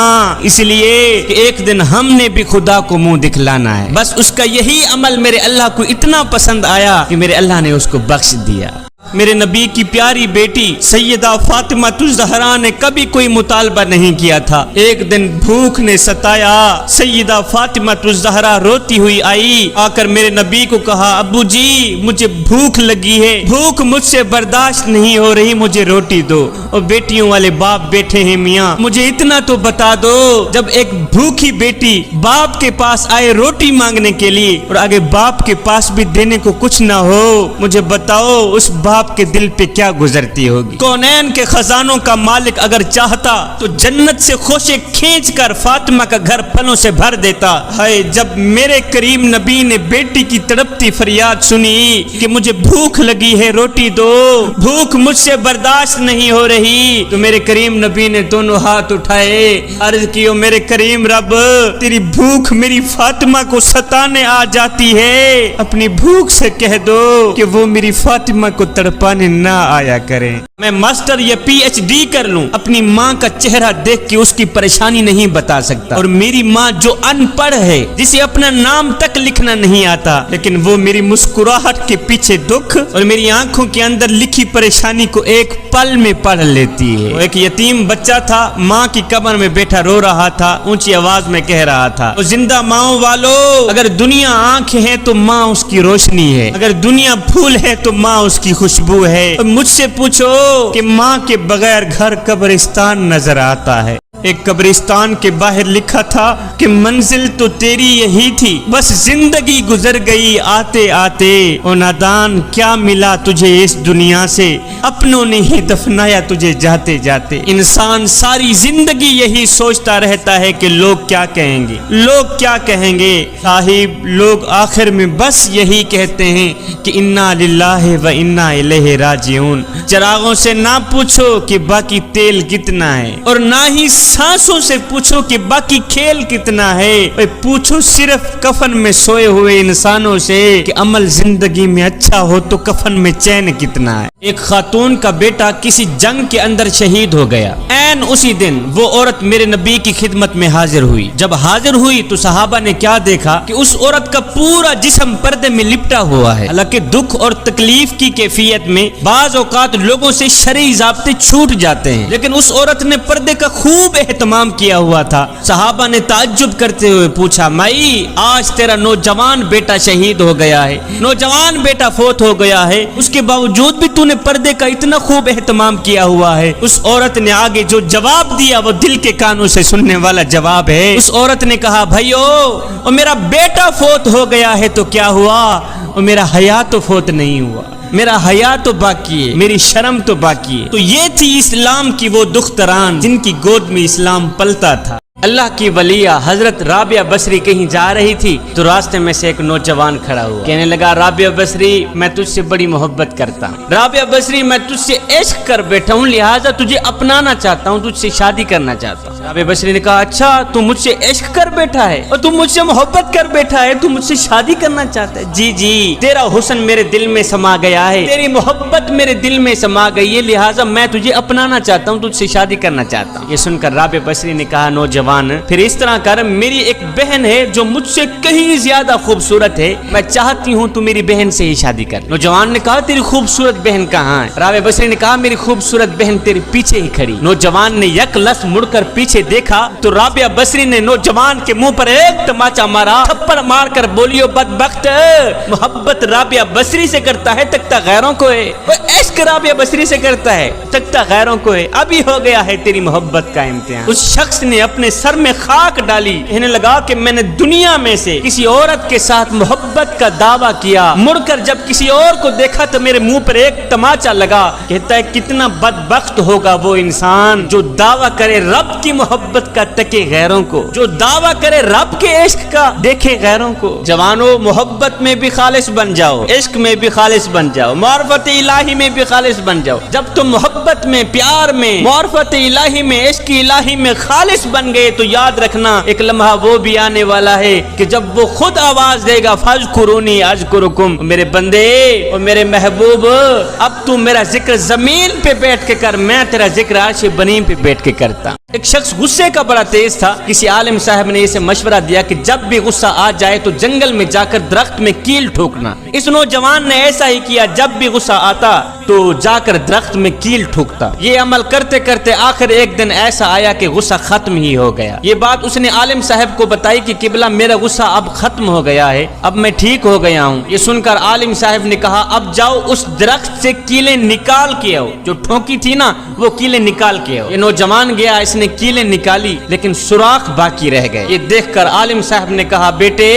اس لیے کہ ایک دن ہم نے بھی خدا کو منہ دکھلانا ہے۔ بس اس کا یہی عمل میرے اللہ کو اتنا پسند آیا کہ میرے اللہ نے اس کو بخش دیا۔ میرے نبی کی پیاری بیٹی سیدہ فاطمہ الزہرا نے کبھی کوئی مطالبہ نہیں کیا تھا۔ ایک دن بھوک نے ستایا، سیدہ فاطمہ الزہرا روتی ہوئی آئی، آ کر میرے نبی کو کہا ابو جی مجھے بھوک لگی ہے، بھوک مجھ سے برداشت نہیں ہو رہی، مجھے روٹی دو۔ اور بیٹیوں والے باپ بیٹھے ہیں، میاں مجھے اتنا تو بتا دو، جب ایک بھوکی بیٹی باپ کے پاس آئے روٹی مانگنے کے لیے اور آگے باپ کے پاس بھی دینے کو کچھ نہ ہو، مجھے بتاؤ اس باپ کے دل پہ کیا گزرتی ہوگی؟ کونین کے خزانوں کا مالک اگر چاہتا تو جنت سے خوشے کھینچ کر فاطمہ کا گھر پھلوں سے بھر دیتا۔ ہائے جب میرے کریم نبی نے بیٹی کی تڑپتی فریاد سنی کہ مجھے بھوک لگی ہے روٹی دو، بھوک مجھ سے برداشت نہیں ہو رہی، تو میرے کریم نبی نے دونوں ہاتھ اٹھائے، عرض کیو میرے کریم رب تیری بھوک میری فاطمہ کو ستانے آ جاتی ہے، اپنی بھوک سے کہہ دو کہ وہ میری فاطمہ کو تڑپانے نہ آیا کریں، میں ماسٹر یا پی ایچ ڈی کر لوں، اپنی ماں کا چہرہ دیکھ کے اس کی پریشانی نہیں بتا سکتا، اور میری ماں جو ان پڑھ ہے، جسے اپنا نام تک لکھنا نہیں آتا، لیکن وہ میری مسکراہٹ کے پیچھے دکھ اور میری آنکھوں کے اندر لکھی پریشانی کو ایک پل میں پڑھ لیتی ہے۔ وہ ایک یتیم بچہ تھا، ماں کی قبر میں بیٹھا رو رہا تھا، اونچی آواز میں کہہ رہا تھا وہ زندہ ماؤں والو، اگر دنیا آنکھ ہے تو ماں اس کی روشنی ہے، اگر دنیا پھول ہے تو ماں اس کی خوشبو ہے، مجھ سے پوچھو کہ ماں کے بغیر گھر قبرستان نظر آتا ہے۔ ایک قبرستان کے باہر لکھا تھا کہ منزل تو تیری یہی تھی، بس زندگی گزر گئی آتے آتے، او نادان کیا ملا تجھے اس دنیا سے، اپنوں نے ہی دفنایا تجھے جاتے جاتے۔ انسان ساری زندگی یہی سوچتا رہتا ہے کہ لوگ کیا کہیں گے، لوگ کیا کہیں گے۔ صاحب لوگ آخر میں بس یہی کہتے ہیں کہ انا للہ و انا الیہ راجعون۔ چراغوں سے نہ پوچھو کہ باقی تیل کتنا ہے، اور نہ ہی سانسوں سے پوچھو کہ باقی کھیل کتنا ہے، پوچھو صرف کفن میں سوئے ہوئے انسانوں سے کہ عمل زندگی میں اچھا ہو تو کفن میں چین کتنا ہے۔ ایک خاتون کا بیٹا کسی جنگ کے اندر شہید ہو گیا، عین اسی دن وہ عورت میرے نبی کی خدمت میں حاضر ہوئی۔ جب حاضر ہوئی تو صحابہ نے کیا دیکھا کہ اس عورت کا پورا جسم پردے میں لپٹا ہوا ہے۔ حالانکہ دکھ اور تکلیف کی کیفیت میں بعض اوقات لوگوں سے شرعی ضابطے چھوٹ جاتے ہیں، لیکن اس عورت نے پردے کا خوب اہتمام کیا ہوا تھا۔ صحابہ نے تعجب کرتے ہوئے پوچھا مائی آج تیرا نوجوان بیٹا شہید ہو گیا ہے، نوجوان بیٹا فوت ہو گیا ہے، اس کے باوجود بھی تو نے پردے کا اتنا خوب اہتمام کیا ہوا ہے۔ اس عورت نے آگے جو جواب دیا وہ دل کے کانوں سے سننے والا جواب ہے۔ اس عورت نے کہا بھائیو اور میرا بیٹا فوت ہو گیا ہے تو کیا ہوا، اور میرا حیا تو فوت نہیں ہوا، میرا حیا تو باقی ہے، میری شرم تو باقی ہے۔ تو یہ تھی اسلام کی وہ دختران جن کی گود میں اسلام پلتا تھا۔ اللہ کی ولیہ حضرت رابعہ بصری کہیں جا رہی تھی تو راستے میں سے ایک نوجوان کھڑا ہوا، کہنے لگا رابعہ بصری میں تجھ سے بڑی محبت کرتا ہوں، رابعہ بصری میں تجھ سے عشق کر بیٹھا ہوں، لہٰذا تجھے اپنانا چاہتا ہوں، تجھ سے شادی کرنا چاہتا ہوں۔ رابعہ بصری نے کہا اچھا تو مجھ سے عشق کر بیٹھا ہے اور تم مجھ سے محبت کر بیٹھا ہے، تم مجھ سے شادی کرنا چاہتا ہے؟ جی جی تیرا حسن میرے دل میں سما گیا ہے، تیری محبت میرے دل میں سما گئی ہے، لہٰذا میں تجھے اپنانا چاہتا ہوں، تجھ سے شادی کرنا چاہتا ہوں۔ یہ سن کر رابعہ بصری نے کہا نوجوان پھر اس طرح کر، میری ایک بہن ہے جو مجھ سے کہیں زیادہ خوبصورت ہے، میں چاہتی ہوں تو میری بہن سے ہی شادی کر۔ نوجوان نے کہا تیری خوبصورت بہن کہاں ہے؟ رابعہ بصری نے کہا میری خوبصورت بہن تیرے پیچھے ہی کھڑی۔ نوجوان نے یک لس مڑ کر پیچھے دیکھا تو رابعہ بصری نے نوجوان کے منہ پر ایک تماچا مارا، تھپڑ مار کر بولیو بدبخت، محبت رابعہ بصری سے کرتا ہے تکتا غیروں کو ہے، عشق ایک رابعہ بصری سے کرتا ہے، تکتا غیروں کو ہے، ابھی ہو گیا ہے تیری محبت کا امتحان۔ اس شخص نے اپنے سر میں خاک ڈالی، کہنے لگا کہ میں نے دنیا میں سے کسی عورت کے ساتھ محبت کا دعویٰ کیا، مڑ کر جب کسی اور کو دیکھا تو میرے منہ پر ایک تماچا لگا۔ کہتا ہے کتنا بدبخت ہوگا وہ انسان جو دعویٰ کرے رب کی محبت کا تکے غیروں کو، جو دعویٰ کرے رب کے عشق کا دیکھے غیروں کو۔ جوانوں، محبت میں بھی خالص بن جاؤ، عشق میں بھی خالص بن جاؤ، معرفت الہی میں بھی خالص بن جاؤ۔ جب تم محبت میں، پیار میں، معرفت الہی میں، عشق الہی میں خالص بن گئے تو یاد رکھنا ایک لمحہ وہ بھی آنے والا ہے کہ جب وہ خود آواز دے گا فاذکرونی اذکرکم، میرے بندے اور میرے محبوب اب تو میرا ذکر زمین پہ بیٹھ کے کر، میں تیرا ذکر عرش بنی پہ بیٹھ کے کرتا۔ ایک شخص غصے کا بڑا تیز تھا، کسی عالم صاحب نے اسے مشورہ دیا کہ جب بھی غصہ آ جائے تو جنگل میں جا کر درخت میں کیل ٹھوکنا۔ اس نوجوان نے ایسا ہی کیا، جب بھی غصہ آتا تو جا کر درخت میں کیل ٹھوکتا۔ یہ عمل کرتے کرتے آخر ایک دن ایسا آیا کہ غصہ ختم ہی ہو گیا۔ یہ بات اس نے عالم صاحب کو بتائی کہ قبلہ میرا غصہ اب ختم ہو گیا ہے، اب میں ٹھیک ہو گیا ہوں۔ یہ سن کر عالم صاحب نے کہا اب جاؤ اس درخت سے کیلیں نکال کے آؤ، جو ٹھوکی تھی نا وہ کیلیں نکال کے آؤ۔ یہ نوجوان گیا، اس نے کیلیں نکالی لیکن سوراخ باقی رہ گئے۔ یہ دیکھ کر عالم صاحب نے کہا بیٹے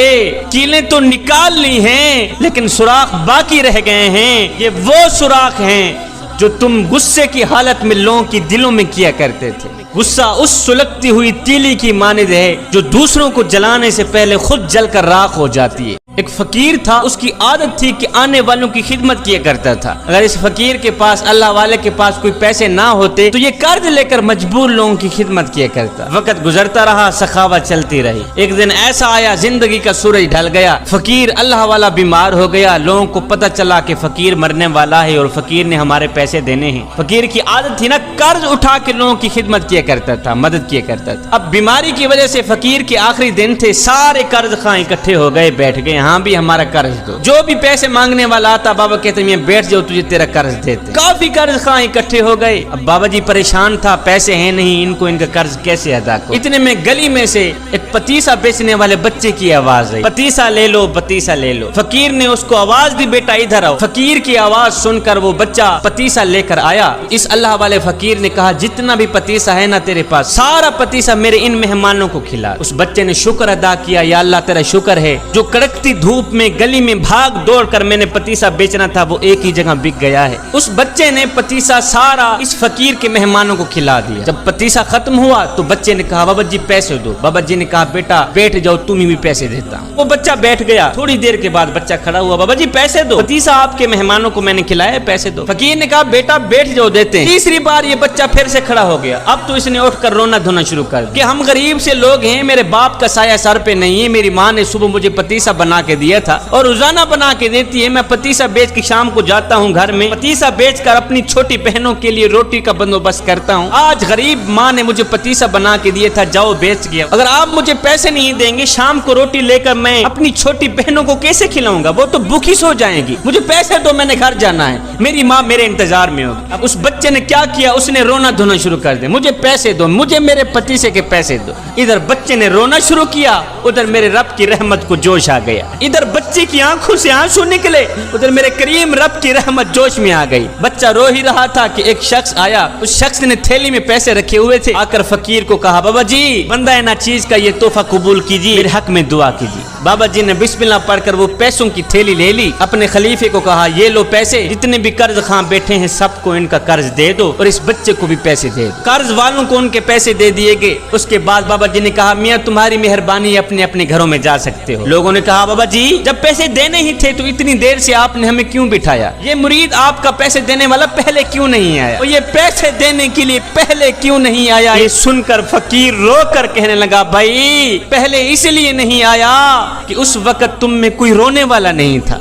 کیلیں تو نکال لی ہیں لیکن سوراخ باقی رہ گئے ہیں، یہ وہ سوراخ ہیں جو تم غصے کی حالت میں لوگوں کی دلوں میں کیا کرتے تھے۔ غصہ اس سلگتی ہوئی تیلی کی مانند ہے جو دوسروں کو جلانے سے پہلے خود جل کر راکھ ہو جاتی ہے۔ ایک فقیر تھا، اس کی عادت تھی کہ آنے والوں کی خدمت کیا کرتا تھا۔ اگر اس فقیر کے پاس، اللہ والے کے پاس کوئی پیسے نہ ہوتے تو یہ قرض لے کر مجبور لوگوں کی خدمت کیا کرتا۔ وقت گزرتا رہا، سخاوت چلتی رہی۔ ایک دن ایسا آیا، زندگی کا سورج ڈھل گیا، فقیر اللہ والا بیمار ہو گیا۔ لوگوں کو پتہ چلا کہ فقیر مرنے والا ہے اور فقیر نے ہمارے پیسے دینے ہیں۔ فقیر کی عادت تھی نا قرض اٹھا کے لوگوں کی خدمت کیا کرتا تھا، مدد کیا کرتا تھا۔ اب بیماری کی وجہ سے فقیر کے آخری دن تھے، سارے قرض خواہ اکٹھے ہو گئے، بیٹھ گئے، ہاں بھی ہمارا قرض دو۔ جو بھی پیسے مانگنے والا آتا بابا کہتے ہیں بیٹھ جاؤ تجھے تیرا قرض دیتے۔ کافی قرض خواہ اکٹھے ہو گئے۔ اب بابا جی پریشان تھا، پیسے ہیں نہیں، ان کو ان کا قرض کیسے ادا کرو۔ اتنے میں گلی میں سے ایک پتیسا بیچنے والے بچے کی آواز آئی، پتیسا لے لو، پتیسا لے لو۔ فقیر نے اس کو آواز دی بیٹا ادھر آؤ۔ فقیر کی آواز سن کر وہ بچہ پتیسا لے کر آیا۔ اس اللہ والے فقیر نے کہا جتنا بھی پتیسا ہے نا تیرے پاس، سارا پتیسا میرے ان مہمانوں کو کھلا۔ اس بچے نے شکر ادا کیا، یا اللہ تیرا شکر ہے جو کڑکتی دھوپ میں گلی میں بھاگ دوڑ کر میں نے پتیسا بیچنا تھا وہ ایک ہی جگہ بک گیا ہے۔ اس بچے نے پتیسا سارا اس فقیر کے مہمانوں کو کھلا دیا۔ جب پتیسا ختم ہوا تو بچے نے کہا بابا جی پیسے دو۔ بابا جی نے کہا بیٹا بیٹھ جاؤ، تمہیں بھی پیسے دیتا ہوں۔ وہ بچہ بیٹھ گیا۔ تھوڑی دیر کے بعد بچہ کھڑا ہوا، بابا جی پیسے دو، پتیسا آپ کے مہمانوں کو میں نے کھلایا، پیسے دو۔ فقیر نے کہا بیٹا بیٹھ جاؤ، دیتے ہیں۔ تیسری بار یہ بچہ پھر سے کھڑا ہو گیا۔ اب تو اس نے اٹھ کر رونا دھونا شروع کر کہ ہم غریب سے لوگ ہیں، میرے باپ کا سایہ سر پہ نہیں ہے، میری ماں نے صبح مجھے پتیسا بنا کے دیا تھا اور روزانہ بنا کے دیتی ہے، میں پتیسا بیچ کے شام کو جاتا ہوں گھر میں، پتیسا بیچ کر اپنی چھوٹی بہنوں کے لیے روٹی کا بندوبست کرتا ہوں۔ آج غریب ماں نے مجھے پتیسا بنا کے دیا تھا، جاؤ بیچ گیا۔ اگر آپ مجھے پیسے نہیں دیں گے شام کو روٹی لے کر میں اپنی چھوٹی بہنوں کو کیسے کھلاؤں گا؟ وہ تو بھوکی سو جائیں گی۔ مجھے پیسے دو، میں نے گھر جانا ہے، میری ماں میرے انتظار میں ہوگی۔ اب اس بچے نے کیا کیا، اس نے رونا دھونا شروع کر دیا، مجھے پیسے دو، مجھے میرے پتیسے کے پیسے دو۔ ادھر بچے نے رونا شروع کیا، ادھر میرے رب کی رحمت کو جوش آ گیا۔ ادھر بچے کی آنکھوں سے آنسو نکلے، ادھر میرے کریم رب کی رحمت جوش میں آ گئی۔ بچہ رو ہی رہا تھا کہ ایک شخص آیا، اس شخص نے تھیلی میں پیسے رکھے ہوئے تھے، آ کر فقیر کو کہا بابا جی بندہ ناچیز کا یہ تحفہ قبول کیجیے، میرے حق میں دعا کیجیے۔ بابا جی نے بسم اللہ پڑھ کر وہ پیسوں کی تھیلی لے لی، اپنے خلیفے کو کہا یہ لو پیسے، جتنے بھی قرض خواہ بیٹھے ہیں سب کو ان کا قرض دے دو اور اس بچے کو بھی پیسے دے دو۔ قرض والوں کو ان کے پیسے دے دیے گئے۔ اس کے بعد بابا جی نے کہا میاں تمہاری مہربانی، اپنے اپنے گھروں میں جا سکتے ہو۔ لوگوں نے کہا بابا جی جب پیسے دینے ہی تھے تو اتنی دیر سے آپ نے ہمیں کیوں بٹھایا؟ یہ مرید آپ کا پیسے دینے والا پہلے کیوں نہیں آیا؟ اور یہ پیسے دینے کے لیے پہلے کیوں نہیں آیا؟ یہ سن کر فقیر رو کر کہنے لگا بھائی پہلے اس لیے نہیں آیا کہ اس وقت تم میں کوئی رونے والا نہیں تھا،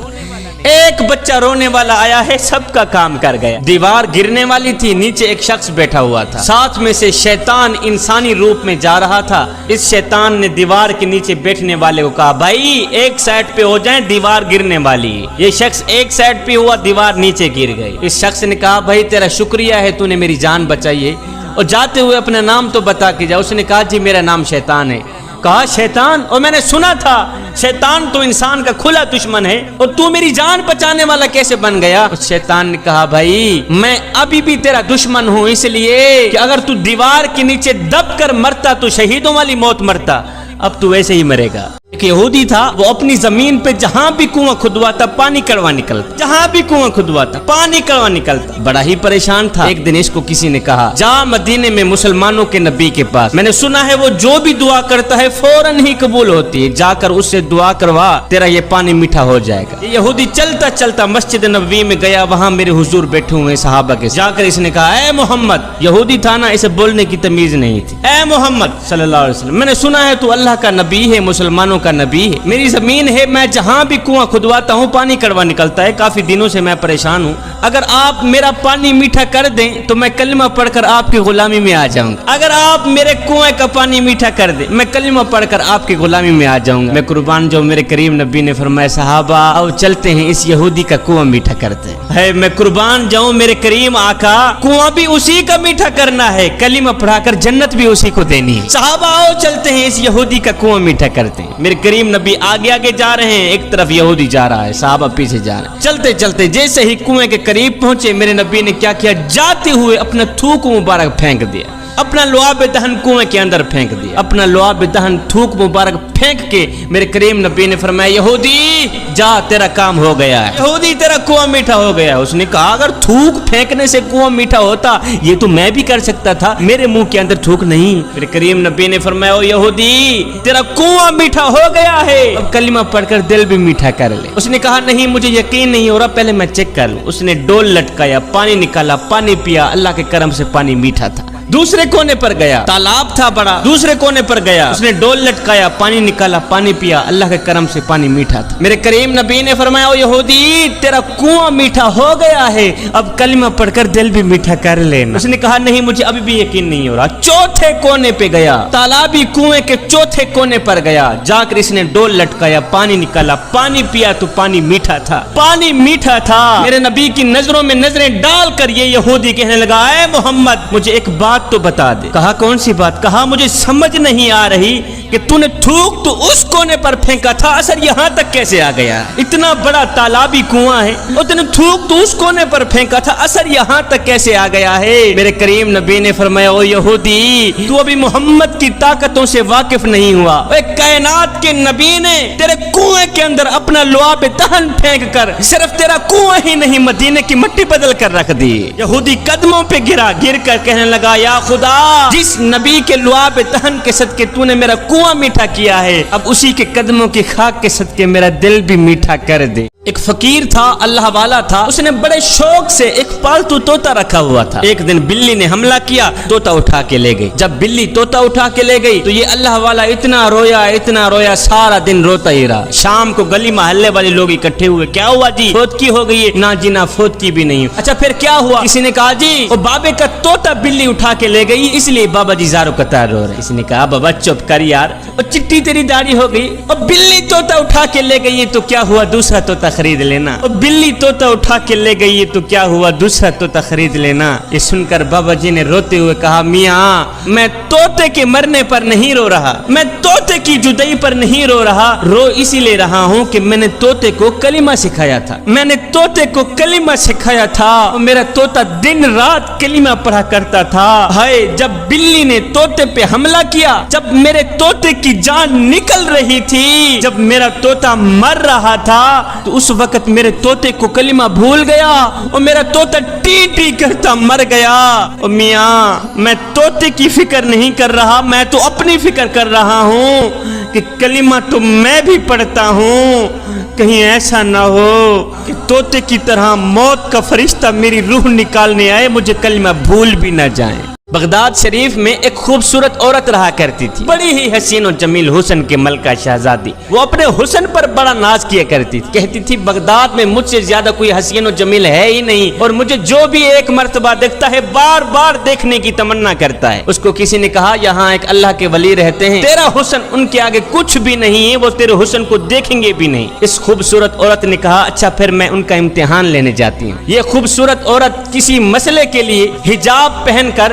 ایک بچہ رونے والا آیا ہے، سب کا کام کر گیا۔ دیوار گرنے والی تھی، نیچے ایک شخص بیٹھا ہوا تھا، ساتھ میں سے شیطان انسانی روپ میں جا رہا تھا۔ اس شیطان نے دیوار کے نیچے بیٹھنے والے کو کہا بھائی ایک سائڈ پہ ہو جائیں، دیوار گرنے والی ہے۔ یہ شخص ایک سائڈ پہ ہوا، دیوار نیچے گر گئی۔ اس شخص نے کہا بھائی تیرا شکریہ ہے، تو نے میری جان بچائی ہے، اور جاتے ہوئے اپنا نام تو بتا کے جا۔ اس نے کہا جی میرا نام شیطان ہے۔ کہا شیطان، اور میں نے سنا تھا شیطان تو انسان کا کھلا دشمن ہے، اور تو میری جان بچانے والا کیسے بن گیا؟ شیطان نے کہا بھائی میں ابھی بھی تیرا دشمن ہوں، اس لیے کہ اگر تو دیوار کے نیچے دب کر مرتا تو شہیدوں والی موت مرتا، اب تو ویسے ہی مرے گا۔ ایک یہودی تھا، وہ اپنی زمین پہ جہاں بھی کنواں کھدواتا پانی کڑوا نکلتا، جہاں بھی کنواں کھدواتا پانی کڑوا نکلتا، بڑا ہی پریشان تھا۔ ایک دن اس کو کسی نے کہا جا مدینے میں مسلمانوں کے نبی کے پاس، میں نے سنا ہے وہ جو بھی دعا کرتا ہے فوراً ہی قبول ہوتی ہے، جا کر اس سے دعا کروا، تیرا یہ پانی میٹھا ہو جائے گا۔ یہ یہودی چلتا چلتا مسجد نبوی میں گیا، وہاں میرے حضور بیٹھے ہوئے صحابہ کے، جا کر اس نے کہا اے محمد، یہودی تھا نا، اسے بولنے کی تمیز نہیں تھی، اے محمد صلی اللہ علیہ وسلم، میں نے سنا ہے تو اللہ کا نبی ہے، مسلمانوں کا نبی ہے، میری زمین ہے، میں جہاں بھی کنواں کھدواتا ہوں پانی کڑوا نکلتا ہے، کافی دنوں سے میں پریشان ہوں، اگر آپ میرا پانی میٹھا کر دیں تو میں کلمہ پڑھ کر آپ کی غلامی میں آ جاؤں گا، اگر آپ میرے کنویں کا پانی میٹھا کر دیں میں کلمہ پڑھ کر آپ کی غلامی میں آ جاؤں گا۔ میں قربان جو میرے کریم نبی نے فرمایا صحابہ آؤ چلتے ہیں اس یہودی کا کنواں میٹھا کرتے ہیں۔ میں قربان جاؤں میرے کریم آقا، کنواں بھی اسی کا میٹھا کرنا ہے، کلمہ پڑھا کر جنت بھی اسی کو دینی ہے، صحابہ آؤ چلتے ہیں اس یہودی کا کنواں میٹھا کرتے ہیں۔ میرے کریم نبی آگے آگے جا رہے ہیں، ایک طرف یہودی جا رہا ہے، صحابہ پیچھے جا رہے ہیں، چلتے چلتے جیسے ہی کنویں کے قریب پہنچے میرے نبی نے کیا کیا، جاتے ہوئے اپنا تھوک مبارک پھینک دیا، اپنا لعاب دہن کنویں کے اندر پھینک دیا، اپنا لعاب دہن تھوک مبارک پھینک کے میرے کریم نبی نے فرمایا یہودی جا تیرا کام ہو گیا ہے، یہودی تیرا کنواں میٹھا ہو گیا۔ اس نے کہا اگر تھوک پھینکنے سے کنواں میٹھا ہوتا یہ تو میں بھی کر سکتا تھا، میرے منہ کے اندر تھوک نہیں۔ میرے کریم نبی نے فرمایا او یہودی تیرا کنواں میٹھا ہو گیا ہے، اب کلمہ پڑھ کر دل بھی میٹھا کر لے۔ اس نے کہا نہیں مجھے یقین نہیں ہو رہا، پہلے میں چیک کر لوں۔ اس نے ڈول لٹکایا، پانی نکالا، پانی پیا، اللہ کے کرم سے پانی میٹھا تھا۔ دوسرے کونے پر گیا، تالاب تھا بڑا، دوسرے کونے پر گیا، اس نے ڈول لٹکایا، پانی نکالا، پانی پیا، اللہ کے کرم سے پانی میٹھا تھا۔ میرے کریم نبی نے فرمایا او یہودی تیرا کنواں میٹھا ہو گیا ہے، اب کلمہ پڑھ کر دل بھی میٹھا کر لینا۔ اس نے کہا نہیں مجھے ابھی بھی یقین نہیں ہو رہا۔ چوتھے کونے پہ گیا، تالابی کنویں کے چوتھے کونے پر گیا، جا کر اس نے ڈول لٹکایا، پانی نکالا، پانی پیا تو پانی میٹھا تھا، پانی میٹھا تھا۔ میرے نبی کی نظروں میں نظریں ڈال کر یہ یہودی کہنے لگا اے محمد مجھے ایک بات تو بتا دے۔ کہا کون سی بات؟ کہا مجھے سمجھ نہیں آ رہی کہ تو نے تھوک تو اس کونے پر پھینکا تھا، اثر یہاں تک کیسے آ گیا؟ اتنا بڑا تالابی کنواں ہے اور تو نے تھوک تو اس کونے پر پھینکا تھا، اثر یہاں تک کیسے آ گیا ہے؟ میرے کریم نبی نے فرمایا او یہودی تو ابھی محمد کی طاقتوں سے واقف نہیں ہوا، اے کائنات کے نبی نے تیرے کنویں کے اندر اپنا لعاب دہن پھینک کر صرف تیرا کنواں ہی نہیں مدینے کی مٹی بدل کر رکھ دی۔ یہودی قدموں پہ گرا، گر کر کہنے لگا یا خدا جس نبی کے لعاب دہن کے صدقے تو نے میرا کنواں میٹھا کیا ہے، اب اسی کے قدموں کی خاک کے صدقے میرا دل بھی میٹھا کر دے۔ ایک فقیر تھا، اللہ والا تھا، اس نے بڑے شوق سے ایک پالتو طوطا رکھا ہوا تھا۔ ایک دن بلی نے حملہ کیا، طوطا اٹھا کے لے گئی۔ جب بلی طوطا اٹھا کے لے گئی تو یہ اللہ والا اتنا رویا، سارا دن روتا ہی رہا۔ شام کو گلی محلے والے لوگ اکٹھے ہوئے، کیا ہوا جی؟ فوت کی ہو گئی ہے؟ نہ جی نہ فوت کی بھی نہیں۔ اچھا پھر کیا ہوا؟ کسی نے کہا جی وہ بابے کا طوطا بلی اٹھا کے لے گئی اس لیے بابا جی زارو قطار رو رہے۔ کسی نے کہا بابا چپ کر یار، اور چٹی تیری داڑھی ہو گئی، اور بلی طوطا اٹھا کے لے گئی تو کیا ہوا؟ دوسرا طوطا خرید لینا۔ اور بلی طوطا اٹھا کے لے گئی تو کیا ہوا؟ دوسرا طوطا خرید لینا۔ یہ سن کر بابا جی نے روتے ہوئے کہا میاں میں طوطے کے مرنے پر نہیں رو رہا، میں طوطے کی جدائی پر نہیں رو رہا، رو اسی لیے رہا ہوں کہ میں نے طوطے کو کلمہ سکھایا تھا، میں نے طوطے کو کلمہ سکھایا تھا اور میرا طوطا دن رات کلمہ پڑھا کرتا تھا۔ ہائے جب بلی نے طوطے پہ حملہ کیا، جب میرے طوطے کی جان نکل رہی تھی، جب میرا طوطا مر رہا تھا تو اس وقت میرے طوطے کو کلمہ بھول گیا اور میرا طوطا ٹی ٹی کرتا مر گیا۔ اور میاں میں طوطے کی فکر نہیں کر رہا، میں تو اپنی فکر کر رہا ہوں کہ کلمہ تو میں بھی پڑھتا ہوں، کہیں ایسا نہ ہو کہ طوطے کی طرح موت کا فرشتہ میری روح نکالنے آئے، مجھے کلمہ بھول بھی نہ جائیں۔ بغداد شریف میں ایک خوبصورت عورت رہا کرتی تھی، بڑی ہی حسین و جمیل حسن کے ملکہ شہزادی۔ وہ اپنے حسن پر بڑا ناز کیا کرتی تھی، کہتی تھی بغداد میں مجھ سے زیادہ کوئی حسین و جمیل ہے ہی نہیں، اور مجھے جو بھی ایک مرتبہ دیکھتا ہے بار بار دیکھنے کی تمنا کرتا ہے۔ اس کو کسی نے کہا یہاں ایک اللہ کے ولی رہتے ہیں، تیرا حسن ان کے آگے کچھ بھی نہیں ہے، وہ تیرے حسن کو دیکھیں گے بھی نہیں۔ اس خوبصورت عورت نے کہا اچھا پھر میں ان کا امتحان لینے جاتی ہوں۔ یہ خوبصورت عورت کسی مسئلے کے لیے حجاب پہن کر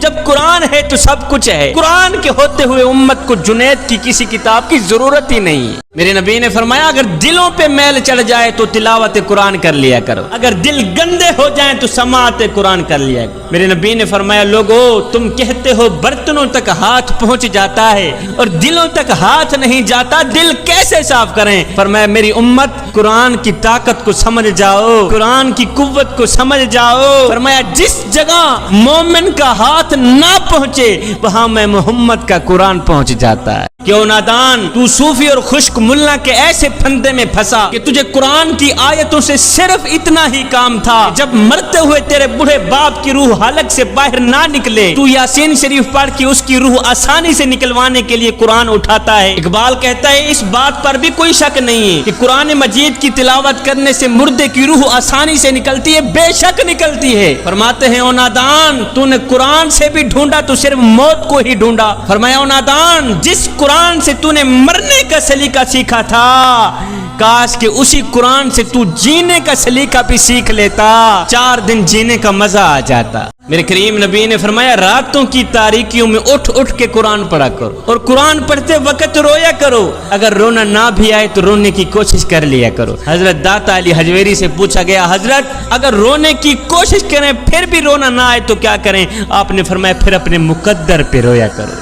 جب قرآن ہے تو سب کچھ ہے. قرآن کے ہوتے ہوئے امت کو جنید کی کسی کتاب کی ضرورت ہی نہیں ہے. میرے نبی نے فرمایا اگر دلوں پہ میل چڑھ جائے تو تلاوت قرآن کر لیا کرو, اگر دل گندے ہو جائیں تو سماعت قرآن کر لیا کرو. میرے نبی نے فرمایا لوگو تم کہتے ہو برتنوں تک ہاتھ پہنچ جاتا ہے اور دلوں تک ہاتھ نہیں جاتا, دل کیسے صاف کریں؟ فرمایا میری امت قرآن کی طاقت کو سمجھ جاؤ, قرآن کی قوت کو سمجھ جاؤ. فرمایا جس جگہ مومن کا ہاتھ نہ پہنچے وہاں میں محمد کا قرآن پہنچ جاتا ہے. کیوں نادان تو صوفی اور خشک ملا کے ایسے پھندے میں پھنسا کہ تجھے قرآن کی آیتوں سے صرف اتنا ہی کام تھا, جب مرتے ہوئے تیرے بوڑھے باپ کی روح حلق سے باہر نہ نکلے تو یاسین شریف پڑھ کے اس کی روح آسانی سے نکلوانے کے لیے قرآن اٹھاتا ہے. اقبال کہتا ہے اس بات پر بھی کوئی شک نہیں ہے کہ قرآن مجید کی تلاوت کرنے سے مردے کی روح آسانی سے نکلتی ہے, بے شک نکلتی ہے. فرماتے ہیں او نادان تو نے قرآن سے بھی ڈھونڈا تو صرف موت کو ہی ڈھونڈا. فرمایا او نادان جس قرآن سے تو نے مرنے کا سلیقہ سیکھا تھا کاش کہ اسی قرآن سے تو جینے کا سلیقہ بھی سیکھ لیتا, 4 دن جینے کا مزہ آ جاتا. میرے کریم نبی نے فرمایا راتوں کی تاریکیوں میں اٹھ اٹھ کے قرآن پڑھا کرو اور قرآن پڑھتے وقت رویا کرو, اگر رونا نہ بھی آئے تو رونے کی کوشش کر لیا کرو. حضرت داتا علی حجویری سے پوچھا گیا حضرت اگر رونے کی کوشش کریں پھر بھی رونا نہ آئے تو کیا کریں؟ آپ نے فرمایا پھر اپنے مقدر پہ رویا کرو.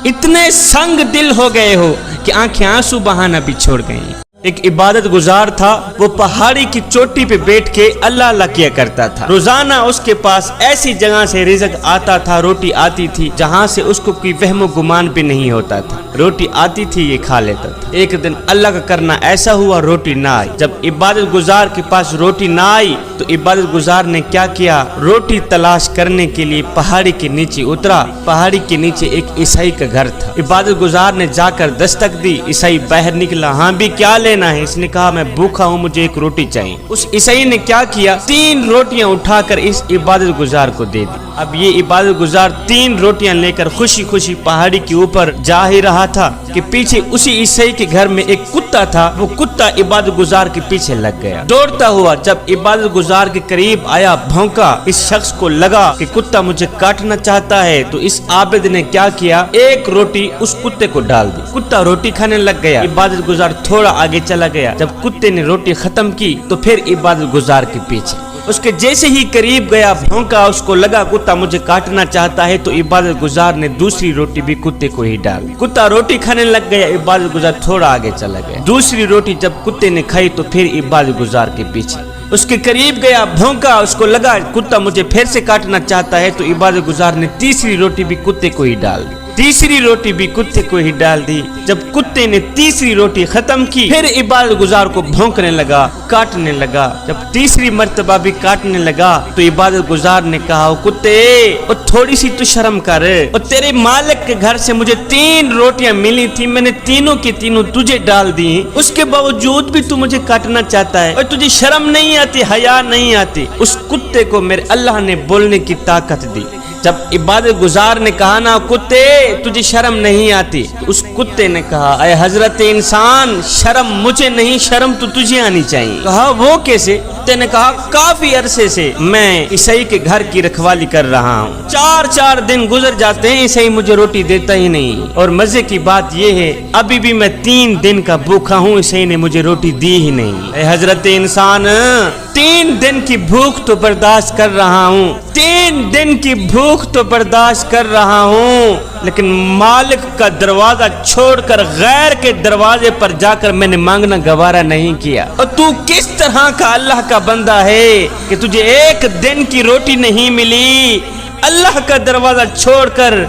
اتنے سنگ دل ہو گئے ہو کہ آنکھیں آنسو بہانا بھی چھوڑ گئی. ایک عبادت گزار تھا, وہ پہاڑی کی چوٹی پہ بیٹھ کے اللہ اللہ کیا کرتا تھا. روزانہ اس کے پاس ایسی جگہ سے رزق آتا تھا, روٹی آتی تھی جہاں سے اس کو کوئی وہم و گمان بھی نہیں ہوتا تھا. روٹی آتی تھی یہ کھا لیتا تھا. ایک دن اللہ کا کرنا ایسا ہوا روٹی نہ آئی. جب عبادت گزار کے پاس روٹی نہ آئی تو عبادت گزار نے کیا کیا, روٹی تلاش کرنے کے لیے پہاڑی کے نیچے اترا. پہاڑی کے نیچے ایک عیسائی کا گھر تھا. عبادت گزار نے جا کر دستک دی. عیسائی باہر نکلا. ہاں بھی کیا لینا ہے؟ اس نے کہا میں بھوکا ہوں, مجھے ایک روٹی چاہیے. اس عیسائی نے کیا کیا, 3 روٹیاں اٹھا کر اس عبادت گزار کو دے دی. اب یہ عبادت گزار 3 روٹیاں لے کر خوشی خوشی پہاڑی کے اوپر جا ہی رہا تھا کہ پیچھے اسی عیسائی کے گھر میں ایک کتا تھا. وہ کتا عبادت گزار کے پیچھے لگ گیا. دوڑتا ہوا جب عبادت گزار کے قریب آیا بھونکا. اس شخص کو لگا کہ کتا مجھے کاٹنا چاہتا ہے تو اس عابد نے کیا کیا, ایک روٹی اس کتے کو ڈال دی. کتا روٹی کھانے لگ گیا. عبادت گزار تھوڑا آگے چلا گیا. جب کتے نے روٹی ختم کی تو پھر عبادت گزار کے پیچھے. اس کے جیسے ہی قریب گیا بھونکا. اس کو لگا کتا مجھے کاٹنا چاہتا ہے تو عبادت گزار نے دوسری روٹی بھی کتے کو ہی ڈال دی. کتا روٹی کھانے لگ گیا. عبادت گزار تھوڑا آگے چلا گیا. دوسری روٹی جب کتے نے کھائی تو پھر عبادت گزار کے پیچھے. اس کے قریب گیا بھونکا. اس کو لگا کتا مجھے پھر سے کاٹنا چاہتا ہے تو عبادت گزار نے تیسری روٹی بھی کتے کو ہی ڈال دی. تیسری روٹی بھی کتے کو ہی ڈال دی. جب کتے نے تیسری روٹی ختم کی پھر عبادت گزار کو بھونکنے لگا, کاٹنے لگا. جب تیسری مرتبہ بھی کاٹنے لگا تو عبادت گزار نے کہا او کتے اور تھوڑی سی تو شرم کر, اور تیرے مالک کے گھر سے مجھے 3 روٹیاں ملی تھی, میں نے تینوں کی تینوں تجھے ڈال دی, اس کے باوجود بھی تو مجھے کاٹنا چاہتا ہے اور تجھے شرم نہیں آتی, حیا نہیں آتی. اس کتے کو میرے اللہ نے بولنے کی طاقت دی. جب عبادت گزار نے کہا نا کتے تجھے شرم نہیں آتی, اس کتے نے کہا اے حضرت انسان شرم مجھے نہیں, شرم تو تجھے آنی چاہیے. کہا وہ کیسے؟ کتے نے کہا کافی عرصے سے میں عیسائی کے گھر کی رکھوالی کر رہا ہوں, 4 دن گزر جاتے ہیں عیسائی مجھے روٹی دیتا ہی نہیں, اور مزے کی بات یہ ہے ابھی بھی میں 3 دن کا بھوکا ہوں, عیسائی نے مجھے روٹی دی ہی نہیں. اے حضرت انسان 3 دن کی بھوک تو برداشت کر رہا ہوں, 3 دن کی بھوک تو برداشت کر رہا ہوں, لیکن مالک کا دروازہ چھوڑ کر غیر کے دروازے پر جا کر میں نے مانگنا گوارا نہیں کیا. اور تو کس طرح کا اللہ کا بندہ ہے کہ تجھے 1 دن کی روٹی نہیں ملی, اللہ کا دروازہ چھوڑ کر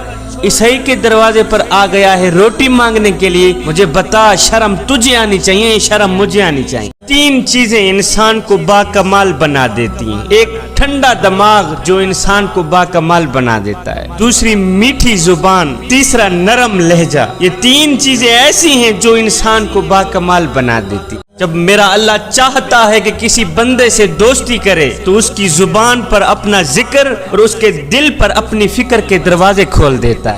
عیسائی کے دروازے پر آ گیا ہے روٹی مانگنے کے لیے. مجھے بتا شرم تجھے آنی چاہیے, شرم مجھے آنی چاہیے. 3 چیزیں انسان کو باکمال بنا دیتی ہیں. ایک ٹھنڈا دماغ جو انسان کو باکمال بنا دیتا ہے, دوسری میٹھی زبان, تیسرا نرم لہجہ. یہ 3 چیزیں ایسی ہیں جو انسان کو باکمال بنا دیتی. جب میرا اللہ چاہتا ہے کہ کسی بندے سے دوستی کرے تو اس کی زبان پر اپنا ذکر اور اس کے دل پر اپنی فکر کے دروازے کھول دیتا ہے.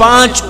5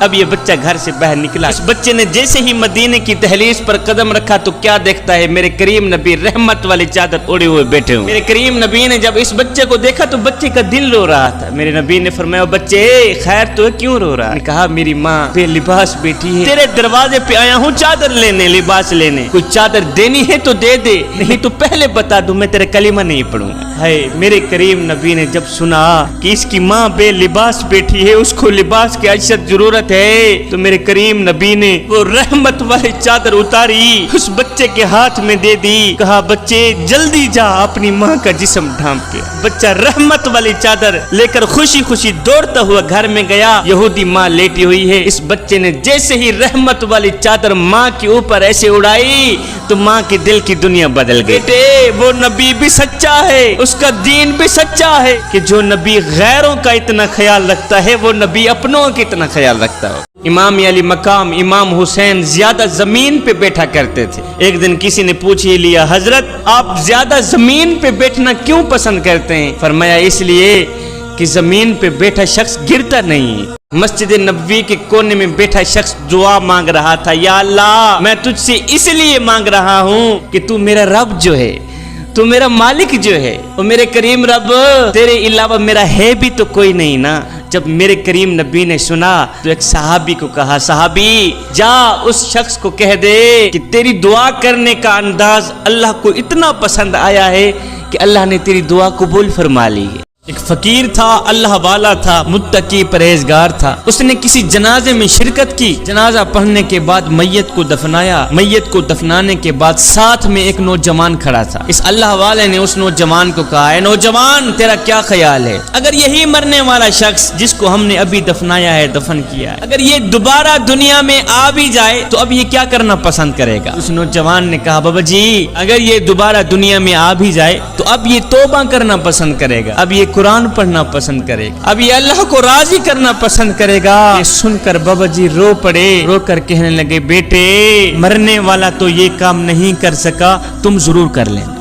اب یہ بچہ گھر سے باہر نکلا، اس بچے نے جیسے ہی مدینے کی دہلیز پر قدم رکھا تو کیا دیکھتا ہے؟ میرے کریم نبی رحمت والی چادر اوڑے ہوئے بیٹھے ہوئے۔ میرے کریم نبی نے جب اس بچے کو دیکھا تو بچے کا دل رو رہا تھا۔ میرے نبی نے فرمایا بچے خیر تو ہے، کیوں رو رہا ہے؟ کہا میری ماں بے لباس بیٹھی ہے، تیرے دروازے پہ آیا ہوں چادر لینے، لباس لینے، کوئی چادر دینی ہے تو دے دے، نہیں تو پہلے بتا دوں میں تیرے کلمہ نہیں پڑھوں گا۔ ہے میرے کریم نبی نے جب سنا کہ اس کی ماں بے لباس بیٹھی ہے، اس کو لباس کی اشد ضرورت ہے، تو میرے کریم نبی نے وہ رحمت والی چادر اتاری، اس بچے کے ہاتھ میں دے دی، کہا بچے جلدی جا اپنی ماں کا جسم ڈھانپ کے۔ بچہ رحمت والی چادر لے کر خوشی خوشی دوڑتا ہوا گھر میں گیا، یہودی ماں لیٹی ہوئی ہے۔ اس بچے نے جیسے ہی رحمت والی چادر ماں کے اوپر ایسے اڑائی تو ماں کے دل کی دنیا بدل گئی۔ بیٹے وہ نبی بھی سچا ہے، اس کا دین بھی سچا ہے کہ جو نبی غیروں کا اتنا خیال رکھتا ہے وہ نبی اپنوں کا اتنا خیال رکھتا ہے۔ امام علی مقام امام حسین زیادہ زمین پہ بیٹھا کرتے تھے۔ ایک دن کسی نے پوچھ ہی لیا حضرت آپ زیادہ زمین پہ بیٹھنا کیوں پسند کرتے ہیں؟ فرمایا اس لیے کہ زمین پہ بیٹھا شخص گرتا نہیں۔ مسجد نبوی کے کونے میں بیٹھا شخص دعا مانگ رہا تھا، یا اللہ میں تجھ سے اس لیے مانگ رہا ہوں کہ تو میرا رب جو ہے، تو میرا مالک جو ہے، اور میرے کریم رب تیرے علاوہ میرا ہے بھی تو کوئی نہیں نا۔ جب میرے کریم نبی نے سنا تو ایک صحابی کو کہا صحابی جا اس شخص کو کہہ دے کہ تیری دعا کرنے کا انداز اللہ کو اتنا پسند آیا ہے کہ اللہ نے تیری دعا قبول فرما لی ہے۔ ایک فقیر تھا، اللہ والا تھا، متقی پرہیزگار تھا، اس نے کسی جنازے میں شرکت کی۔ جنازہ پڑھنے کے بعد میت کو دفنایا، میت کو دفنانے کے بعد ساتھ میں ایک نوجوان کھڑا تھا۔ اس اللہ والے نے اس نوجوان کو کہا اے نوجوان تیرا کیا خیال ہے؟ اگر یہی مرنے والا شخص جس کو ہم نے ابھی دفنایا ہے، دفن کیا ہے، اگر یہ دوبارہ دنیا میں آ بھی جائے تو اب یہ کیا کرنا پسند کرے گا؟ اس نوجوان نے کہا بابا جی اگر یہ دوبارہ دنیا میں آ بھی جائے تو اب یہ توبہ کرنا پسند کرے گا، اب یہ قرآن پڑھنا پسند کرے گا، اب یہ اللہ کو راضی کرنا پسند کرے گا۔ یہ سن کر بابا جی رو پڑے، رو کر کہنے لگے بیٹے مرنے والا تو یہ کام نہیں کر سکا، تم ضرور کر لینا۔